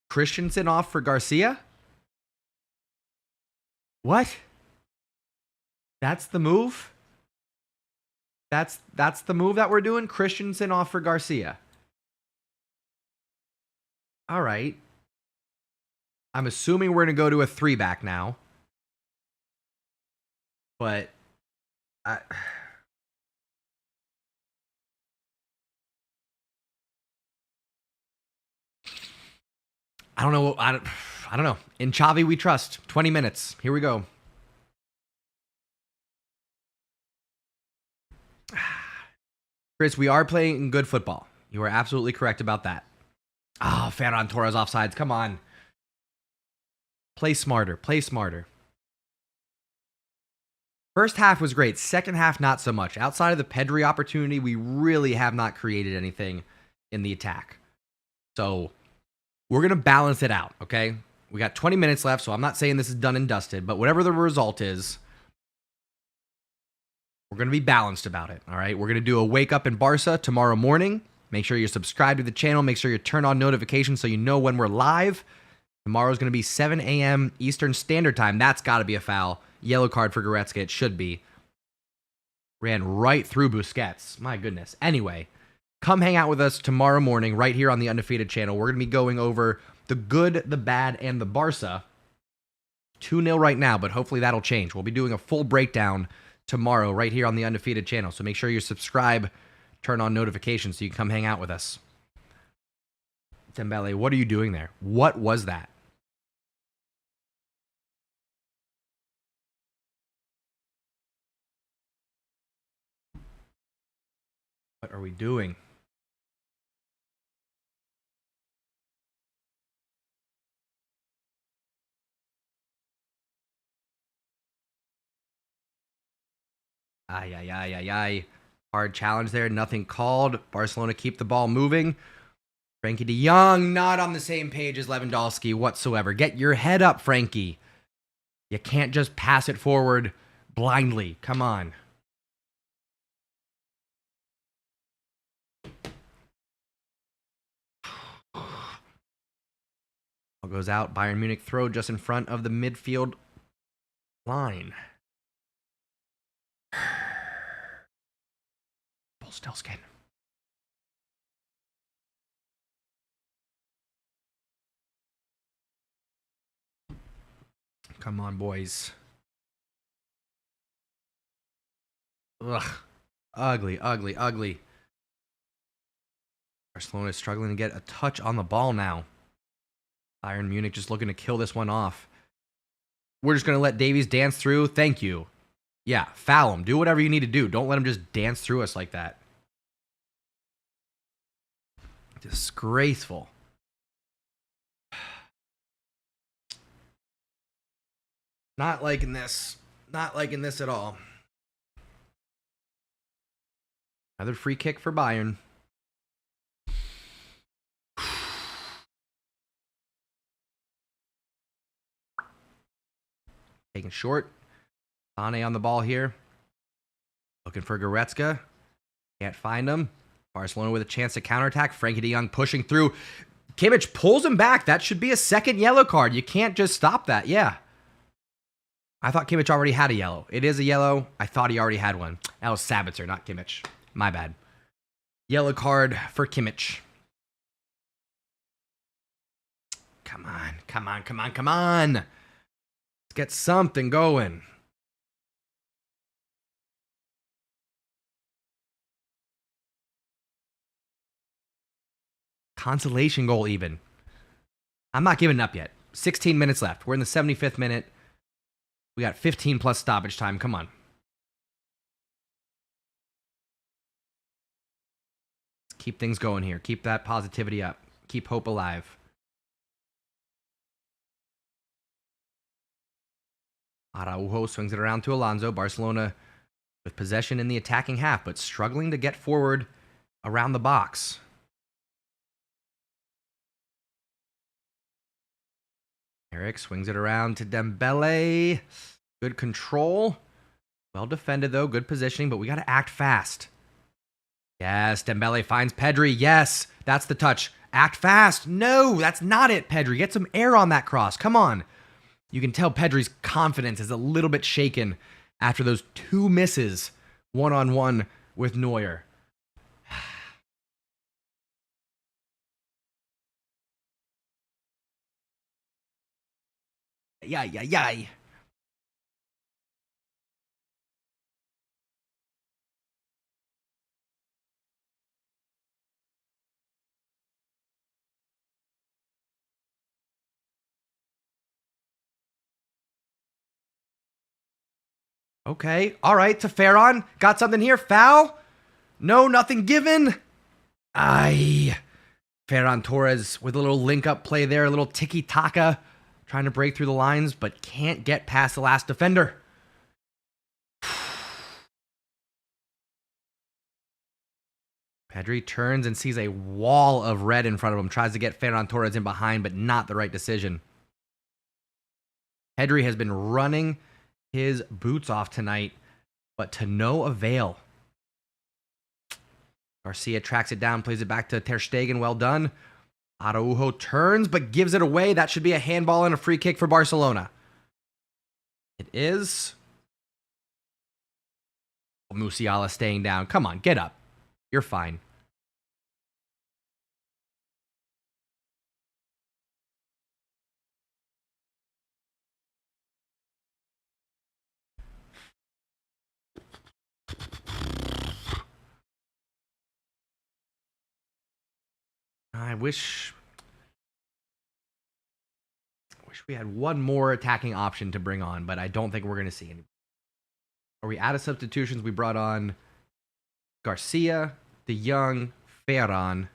Christensen off for Garcia? What? That's the move? That's the move that we're doing? Christensen off for Garcia. All right. I'm assuming we're going to go to a 3-back now. But I don't know. I don't know. In Xavi we trust. 20 minutes. Here we go. Chris, we are playing good football. You are absolutely correct about that. Oh, Ferran Torres offsides. Come on. Play smarter. Play smarter. First half was great. Second half, not so much. Outside of the Pedri opportunity, we really have not created anything in the attack. So we're going to balance it out, okay? We got 20 minutes left, so I'm not saying this is done and dusted, but whatever the result is, we're going to be balanced about it, all right? We're going to do a wake up in Barca tomorrow morning. Make sure you're subscribed to the channel. Make sure you turn on notifications so you know when we're live. Tomorrow's going to be 7 a.m. Eastern Standard Time. That's got to be a foul. Yellow card for Goretzka. It should be. Ran right through Busquets. My goodness. Anyway, come hang out with us tomorrow morning right here on the Undefeated channel. We're going to be going over the good, the bad, and the Barca. 2-0 right now, but hopefully that'll change. We'll be doing a full breakdown tomorrow right here on the Undefeated channel. So make sure you subscribe, turn on notifications so you can come hang out with us. Dembele, what are you doing there? What was that? What are we doing? Ay, ay, ay, ay, ay. Hard challenge there. Nothing called. Barcelona keep the ball moving. Frankie de Jong not on the same page as Lewandowski whatsoever. Get your head up, Frankie. You can't just pass it forward blindly. Come on. Ball goes out. Bayern Munich throw just in front of the midfield line. Stillskin. Come on, boys. Ugh. Ugly, ugly, ugly. Barcelona is struggling to get a touch on the ball now. Bayern Munich just looking to kill this one off. We're just going to let Davies dance through. Thank you. Yeah, foul him. Do whatever you need to do. Don't let him just dance through us like that. Disgraceful. Not liking this. Not liking this at all. Another free kick for Bayern. Taken short. Sane on the ball here. Looking for Goretzka. Can't find him. Barcelona with a chance to counterattack. Frankie de Jong pushing through. Kimmich pulls him back. That should be a second yellow card. You can't just stop that. Yeah. I thought Kimmich already had a yellow. It is a yellow. I thought he already had one. That was Sabitzer, not Kimmich. My bad. Yellow card for Kimmich. Come on. Come on. Come on. Come on. Let's get something going. Consolation goal even. I'm not giving up yet. 16 minutes left. We're in the 75th minute. We got 15 plus stoppage time. Come on. Let's keep things going here. Keep that positivity up. Keep hope alive. Araujo swings it around to Alonso. Barcelona with possession in the attacking half, but struggling to get forward around the box. Eric swings it around to Dembele. Good control. Well defended, though. Good positioning, but we got to act fast. Yes, Dembele finds Pedri. Yes, that's the touch. Act fast. No, that's not it, Pedri. Get some air on that cross. Come on. You can tell Pedri's confidence is a little bit shaken after those two misses one-on-one with Neuer. Yay. Okay, all right, to Ferran. Got something here. Foul? No, nothing given. Aye. Ferran Torres with a little link-up play there, a little tiki-taka, trying to break through the lines, but can't get past the last defender. Pedri turns and sees a wall of red in front of him, tries to get Ferran Torres in behind, but not the right decision. Pedri has been running his boots off tonight, but to no avail. Garcia tracks it down, plays it back to Ter Stegen. Well done. Araujo turns, but gives it away. That should be a handball and a free kick for Barcelona. It is. Musiala staying down. Come on, get up. You're fine. I wish we had one more attacking option to bring on, but I don't think we're going to see any. Are we out of substitutions? We brought on Garcia, De Jong, Ferran.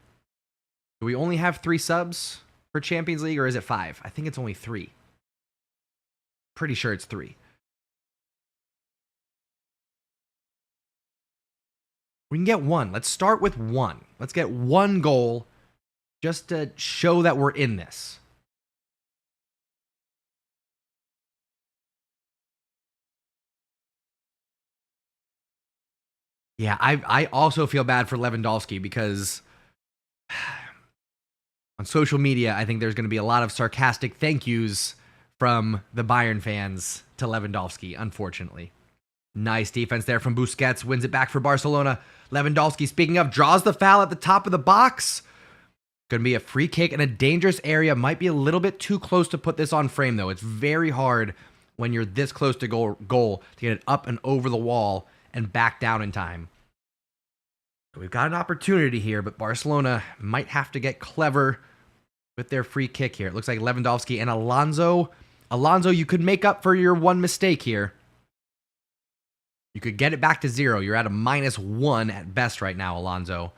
Do we only have 3 subs for Champions League, or is it 5? I think it's only 3. Pretty sure it's 3. We can get 1. Let's start with 1. Let's get 1 goal just to show that we're in this. Yeah, I also feel bad for Lewandowski because on social media, I think there's going to be a lot of sarcastic thank yous from the Bayern fans to Lewandowski, unfortunately. Nice defense there from Busquets, wins it back for Barcelona. Lewandowski, speaking of, draws the foul at the top of the box. Going to be a free kick in a dangerous area. Might be a little bit too close to put this on frame, though. It's very hard when you're this close to goal to get it up and over the wall and back down in time. We've got an opportunity here, but Barcelona might have to get clever with their free kick here. It looks like Lewandowski and Alonso. Alonso, you could make up for your one mistake here. You could get it back to 0. You're at a -1 at best right now, Alonso.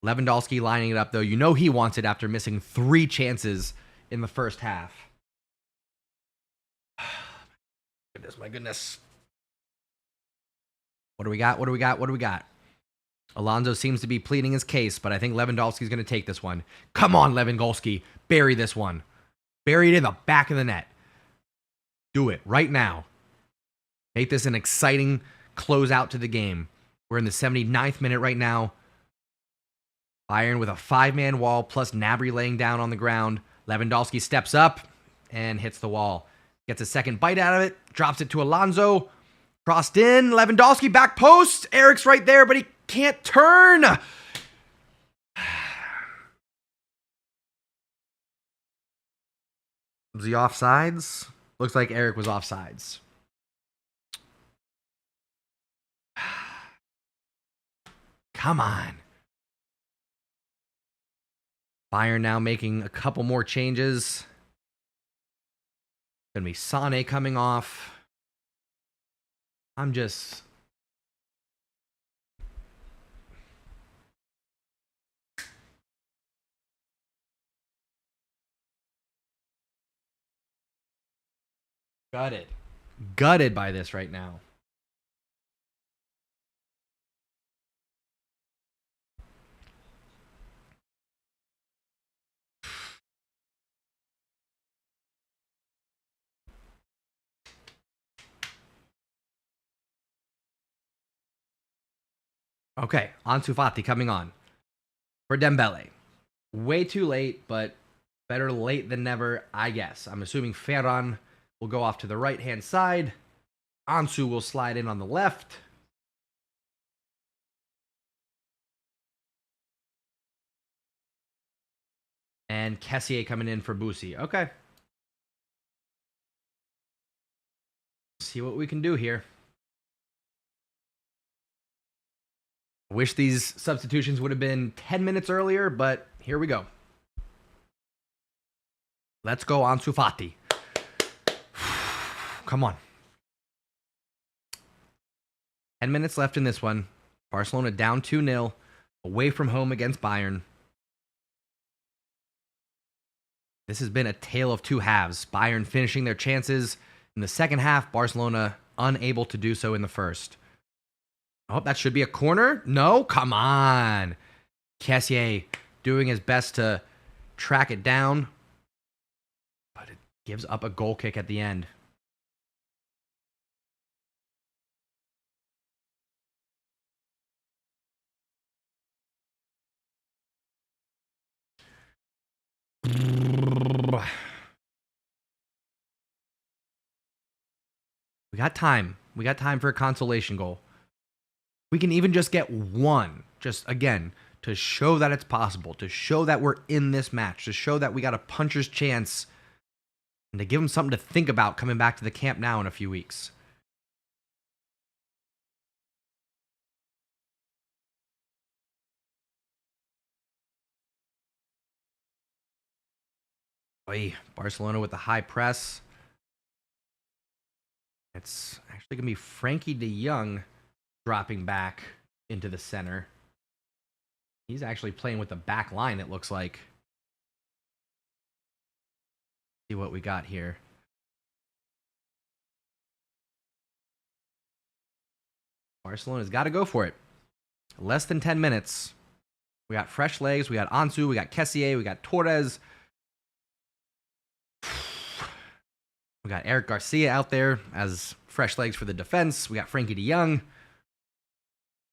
Lewandowski lining it up, though. You know he wants it after missing 3 chances in the first half. My goodness. What do we got? Alonso seems to be pleading his case, but I think Lewandowski's going to take this one. Come on, Lewandowski. Bury this one. Bury it in the back of the net. Do it right now. Make this an exciting closeout to the game. We're in the 79th minute right now. Bayern with a 5-man wall plus Gnabry laying down on the ground. Lewandowski steps up and hits the wall. Gets a second bite out of it. Drops it to Alonso. Crossed in. Lewandowski back post. Eric's right there, but he can't turn. Was he offsides? Looks like Eric was offsides. Come on. Bayern now making a couple more changes. Gonna be Sané coming off. I'm just... Got it. gutted by this right now. Okay, Ansu Fati coming on for Dembele. Way too late, but better late than never, I guess. I'm assuming Ferran will go off to the right-hand side. Ansu will slide in on the left. And Kessié coming in for Busi. Okay. See what we can do here. Wish these substitutions would have been 10 minutes earlier, but here we go. Let's go, Ansu Fati. Come on. 10 minutes left in this one. Barcelona down 2-0, away from home against Bayern. This has been a tale of two halves. Bayern finishing their chances in the second half. Barcelona unable to do so in the first. Oh, that should be a corner. No, come on. Kessié doing his best to track it down. But it gives up a goal kick at the end. We got time. We got time for a consolation goal. We can even just get one. Just, again, to show that it's possible. To show that we're in this match. To show that we got a puncher's chance. And to give them something to think about coming back to the Camp Nou in a few weeks. Oy, Barcelona with the high press. It's actually going to be Frankie de Jong dropping back into the center. He's actually playing with the back line, it looks like. See what we got here. Barcelona's got to go for it. Less than 10 minutes. We got fresh legs. We got Ansu. We got Kessié. We got Torres. We got Eric Garcia out there as fresh legs for the defense. We got Frankie de Jong.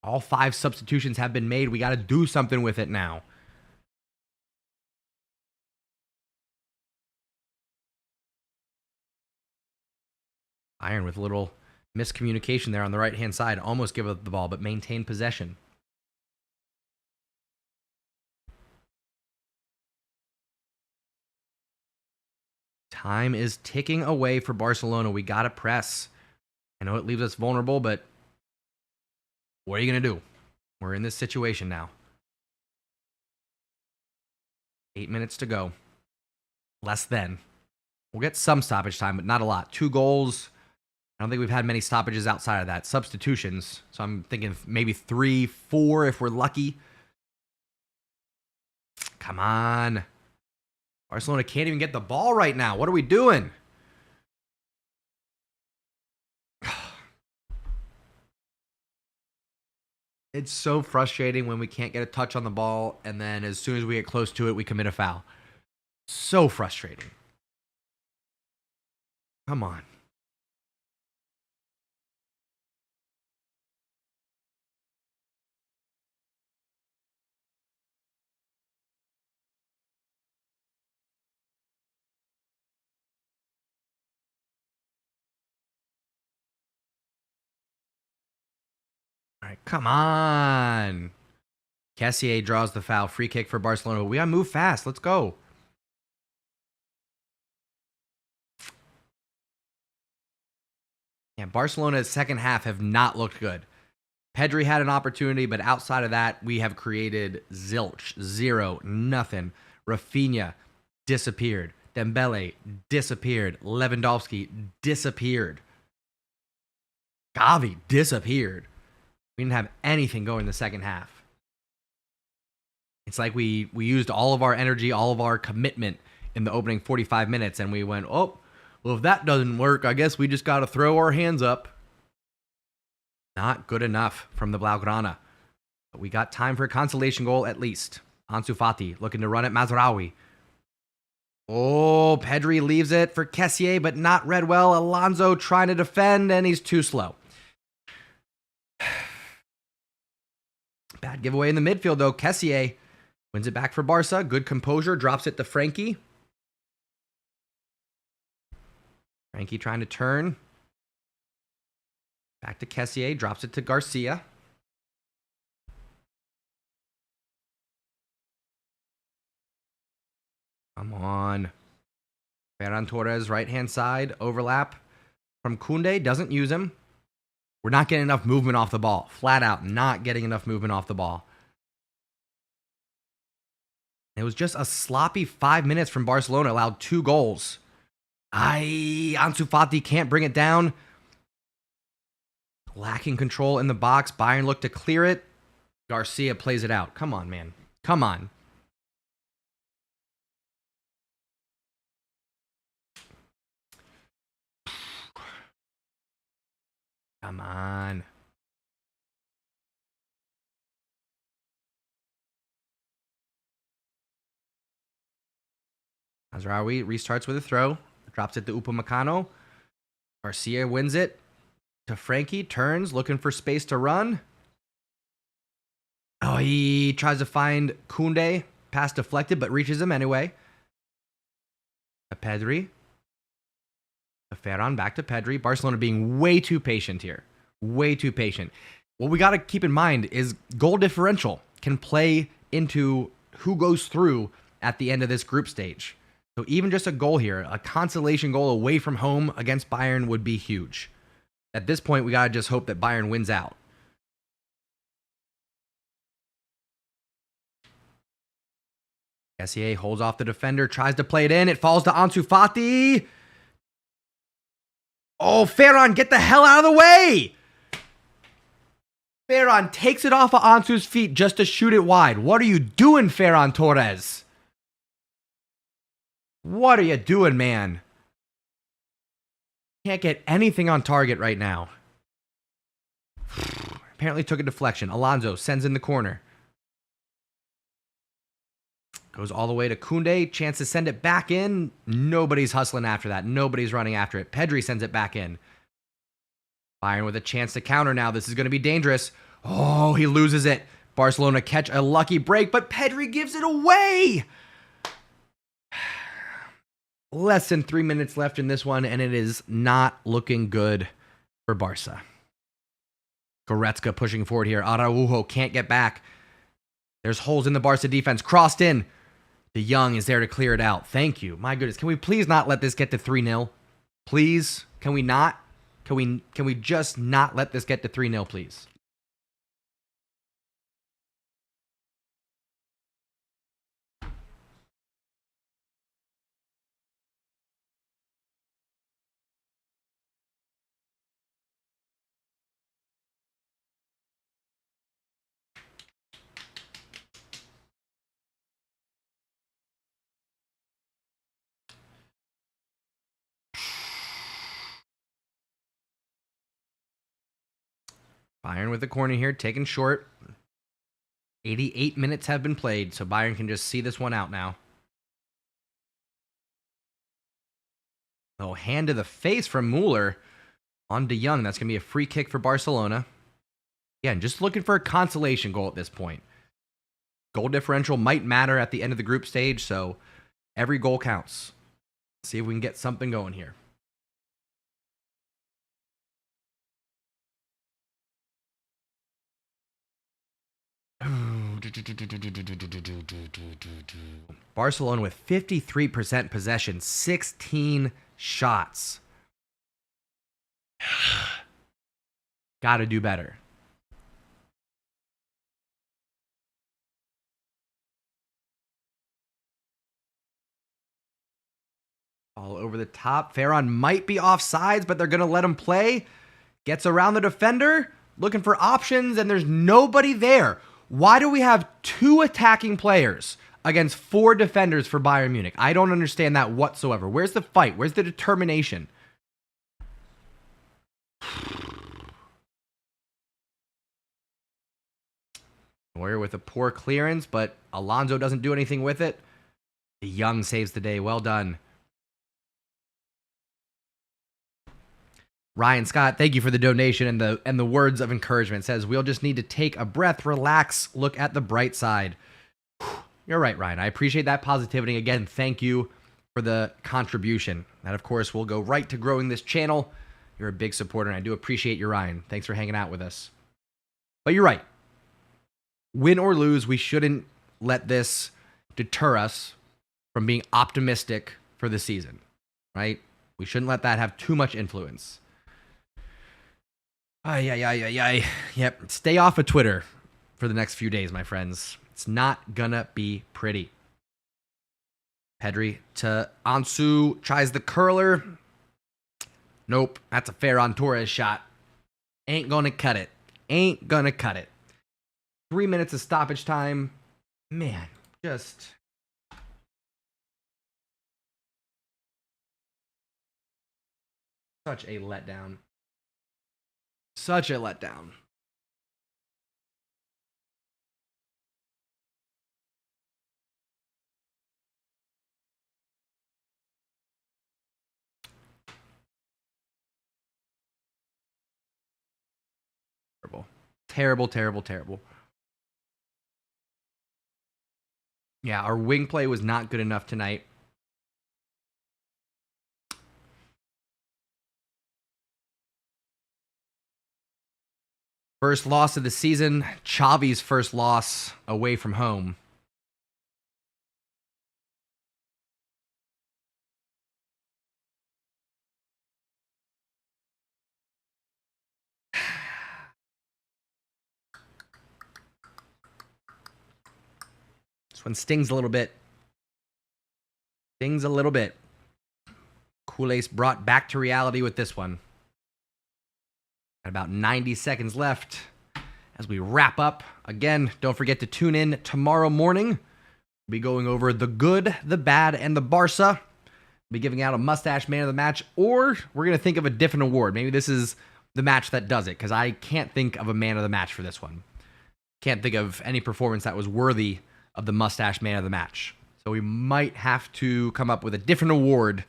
All 5 substitutions have been made. We got to do something with it now. Bayern with a little miscommunication there on the right-hand side. Almost give up the ball, but maintain possession. Time is ticking away for Barcelona. We got to press. I know it leaves us vulnerable, but what are you going to do? We're in this situation now. 8 minutes to go. Less than. We'll get some stoppage time, but not a lot. 2 goals. I don't think we've had many stoppages outside of that. Substitutions. So I'm thinking maybe 3, 4 if we're lucky. Come on. Barcelona can't even get the ball right now. What are we doing? It's so frustrating when we can't get a touch on the ball, and then as soon as we get close to it, we commit a foul. So frustrating. Come on. All right, come on. Kessié draws the foul. Free kick for Barcelona. We got to move fast. Let's go. Yeah, Barcelona's second half have not looked good. Pedri had an opportunity, but outside of that, we have created zilch. 0, nothing. Rafinha disappeared. Dembele disappeared. Lewandowski disappeared. Gavi disappeared. We didn't have anything going in the second half. It's like we used all of our energy, all of our commitment in the opening 45 minutes, and we went, oh, Well, if that doesn't work, I guess we just got to throw our hands up. Not good enough from the Blaugrana. But we got time for a consolation goal at least. Ansu Fati looking to run at Mazraoui. Oh, Pedri leaves it for Kessié, but not read well. Alonso trying to defend, and he's too slow. Bad giveaway in the midfield, though. Kessié wins it back for Barca. Good composure. Drops it to Frankie. Frankie trying to turn. Back to Kessié. Drops it to Garcia. Come on. Ferran Torres, right-hand side. Overlap from Koundé. Doesn't use him. We're not getting enough movement off the ball. Flat out, not getting enough movement off the ball. It was just a sloppy 5 minutes from Barcelona. Allowed 2 goals. Ansu Fati can't bring it down. Lacking control in the box. Bayern looked to clear it. Garcia plays it out. Come on, man. Come on. Come on. Mazraoui restarts with a throw. Drops it to Upamecano. Garcia wins it to Frankie. Turns, looking for space to run. Oh, he tries to find Koundé. Pass deflected, but reaches him anyway. To Pedri. Ferran back to Pedri. Barcelona being way too patient here. Way too patient. What we got to keep in mind is goal differential can play into who goes through at the end of this group stage. So even just a goal here, a consolation goal away from home against Bayern would be huge. At this point, we got to just hope that Bayern wins out. Kessié holds off the defender, tries to play it in. It falls to Ansu Fati. Oh, Ferran, get the hell out of the way! Ferran takes it off of Ansu's feet just to shoot it wide. What are you doing, Ferran Torres? What are you doing, man? Can't get anything on target right now. Apparently took a deflection. Alonso sends in the corner. Goes all the way to Koundé. Chance to send it back in. Nobody's hustling after that. Nobody's running after it. Pedri sends it back in. Bayern with a chance to counter now. This is going to be dangerous. Oh, he loses it. Barcelona catch a lucky break, but Pedri gives it away. Less than 3 minutes left in this one, and it is not looking good for Barca. Goretzka pushing forward here. Araujo can't get back. There's holes in the Barca defense. Crossed in. De Jong is there to clear it out. Thank you. My goodness. Can we please not let this get to 3-0? Please? Can we not? Can we just not let this get to 3-0, please? Bayern with the corner here, taken short. 88 minutes have been played, so Bayern can just see this one out now. Oh, hand to the face from Müller on De Jong. That's going to be a free kick for Barcelona. Again, just looking for a consolation goal at this point. Goal differential might matter at the end of the group stage, so every goal counts. See if we can get something going here. Barcelona with 53% possession, 16 shots. Got to do better. All over the top. Ferran might be offsides, but they're going to let him play. Gets around the defender, looking for options, and there's nobody there. Why do we have 2 attacking players against 4 defenders for Bayern Munich. I don't understand that whatsoever. Where's the fight? Where's the determination? Neuer with a poor clearance, but Alonso doesn't do anything with it. De Jong saves the day. Well done. Ryan Scott, thank you for the donation and the words of encouragement. Says, we'll just need to take a breath, relax, look at the bright side. You're right, Ryan. I appreciate that positivity. Again, thank you for the contribution. That, of course, will go right to growing this channel. You're a big supporter, and I do appreciate you, Ryan. Thanks for hanging out with us. But you're right. Win or lose, we shouldn't let this deter us from being optimistic for the season, right? We shouldn't let that have too much influence. Yep. Stay off of Twitter for the next few days, my friends. It's not gonna be pretty. Pedri to Ansu, tries the curler. Nope, that's a Ferran Torres shot. Ain't gonna cut it. Ain't gonna cut it. 3 minutes of stoppage time. Man, just... such a letdown. Such a letdown. Terrible, terrible, terrible. Yeah, our wing play was not good enough tonight. First loss of the season. Xavi's first loss away from home. This one stings a little bit. Stings a little bit. CULERS brought back to reality with this one. Got about 90 seconds left as we wrap up. Again, don't forget to tune in tomorrow morning. We'll be going over the good, the bad, and the Barca. We'll be giving out a mustache man of the match, or we're going to think of a different award. Maybe this is the match that does it, because I can't think of a man of the match for this one. Can't think of any performance that was worthy of the mustache man of the match. So we might have to come up with a different award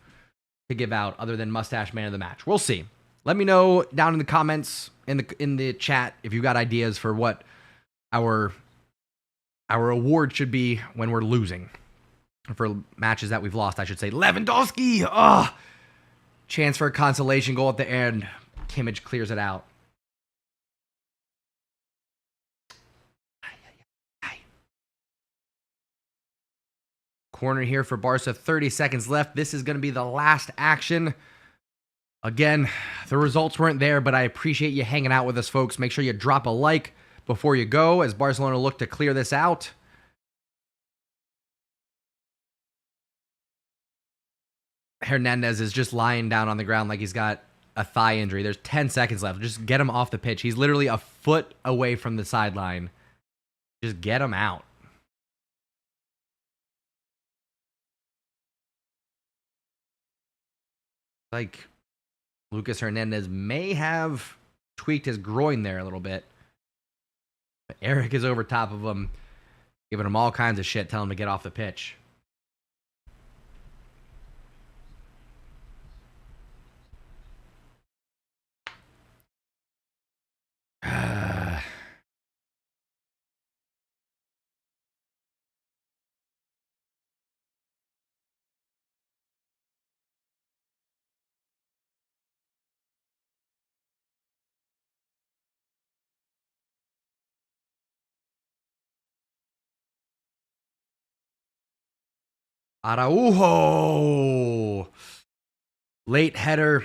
to give out other than mustache man of the match. We'll see. Let me know down in the comments, in the chat, if you got ideas for what our award should be when we're losing. For matches that we've lost, I should say. Lewandowski! Oh! Chance for a consolation goal at the end. Kimmich clears it out. Corner here for Barca. 30 seconds left. This is going to be the last action. Again, the results weren't there, but I appreciate you hanging out with us, folks. Make sure you drop a like before you go as Barcelona look to clear this out. Hernandez is just lying down on the ground like he's got a thigh injury. There's 10 seconds left. Just get him off the pitch. He's literally a foot away from the sideline. Just get him out. Like... Lucas Hernandez may have tweaked his groin there a little bit. But Eric is over top of him, giving him all kinds of shit, telling him to get off the pitch. Araujo. Late header.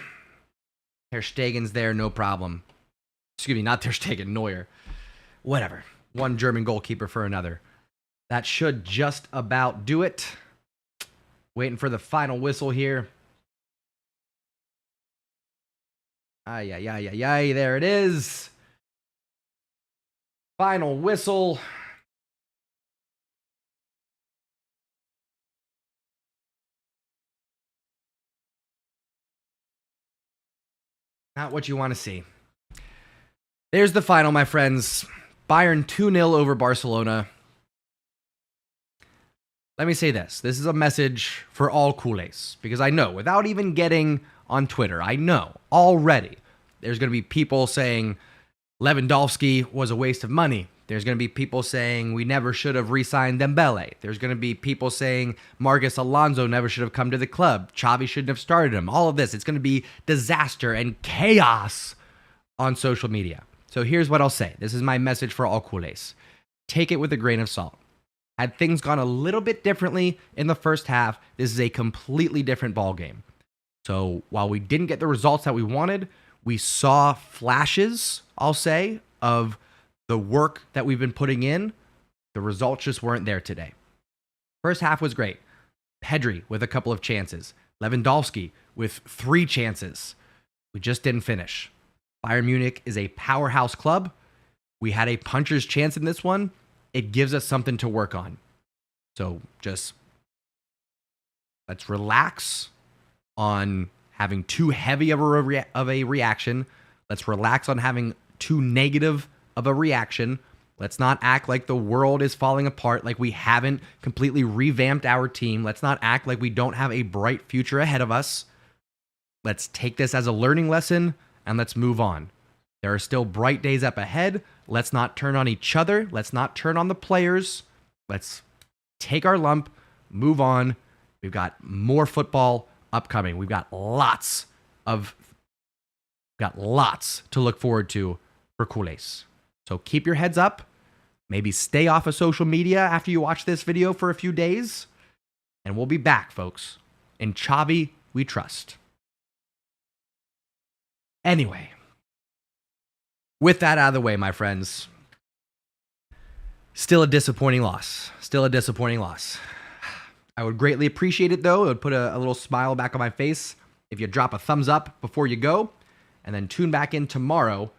Ter Stegen's there, no problem. Excuse me, not Ter Stegen, Neuer. Whatever. One German goalkeeper for another. That should just about do it. Waiting for the final whistle here. There it is. Final whistle. Not what you want to see. There's the final, my friends. Bayern 2-0 over Barcelona. Let me say this. This is a message for all culés, because I know, without even getting on Twitter, I know already there's going to be people saying Lewandowski was a waste of money. There's going to be people saying we never should have re-signed Dembele. There's going to be people saying Marcos Alonso never should have come to the club. Xavi shouldn't have started him. All of this. It's going to be disaster and chaos on social media. So here's what I'll say. This is my message for all culés. Take it with a grain of salt. Had things gone a little bit differently in the first half, this is a completely different ball game. So while we didn't get the results that we wanted, we saw flashes, I'll say, of the work that we've been putting in. The results just weren't there today. First half was great. Pedri with a couple of chances. Lewandowski with 3 chances. We just didn't finish. Bayern Munich is a powerhouse club. We had a puncher's chance in this one. It gives us something to work on. So just let's relax on having too heavy of a reaction. Let's relax on having too negative of a reaction. Let's not act like the world is falling apart, like we haven't completely revamped our team. Let's not act like we don't have a bright future ahead of us. Let's take this as a learning lesson and let's move on. There are still bright days up ahead. Let's not turn on each other. Let's not turn on the players. Let's take our lump, move on. We've got more football upcoming. We've got lots to look forward to for culés. So keep your heads up. Maybe stay off of social media after you watch this video for a few days. And we'll be back, folks. In Xavi, we trust. Anyway, with that out of the way, my friends, still a disappointing loss. I would greatly appreciate it, though. It would put a little smile back on my face if you drop a thumbs up before you go, and then tune back in tomorrow.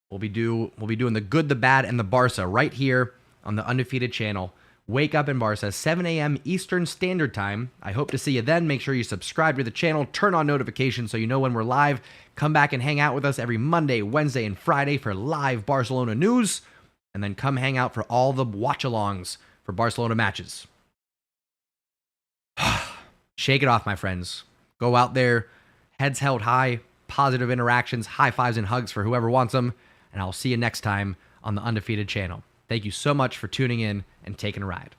We'll be doing the good, the bad, and the Barca right here on the Undefeated channel. Wake up in Barca, 7 a.m. Eastern Standard Time. I hope to see you then. Make sure you subscribe to the channel, turn on notifications so you know when we're live. Come back and hang out with us every Monday, Wednesday, and Friday for live Barcelona news. And then come hang out for all the watch-alongs for Barcelona matches. Shake it off, my friends. Go out there, heads held high, positive interactions, high fives and hugs for whoever wants them. And I'll see you next time on the Undefeated channel. Thank you so much for tuning in and taking a ride.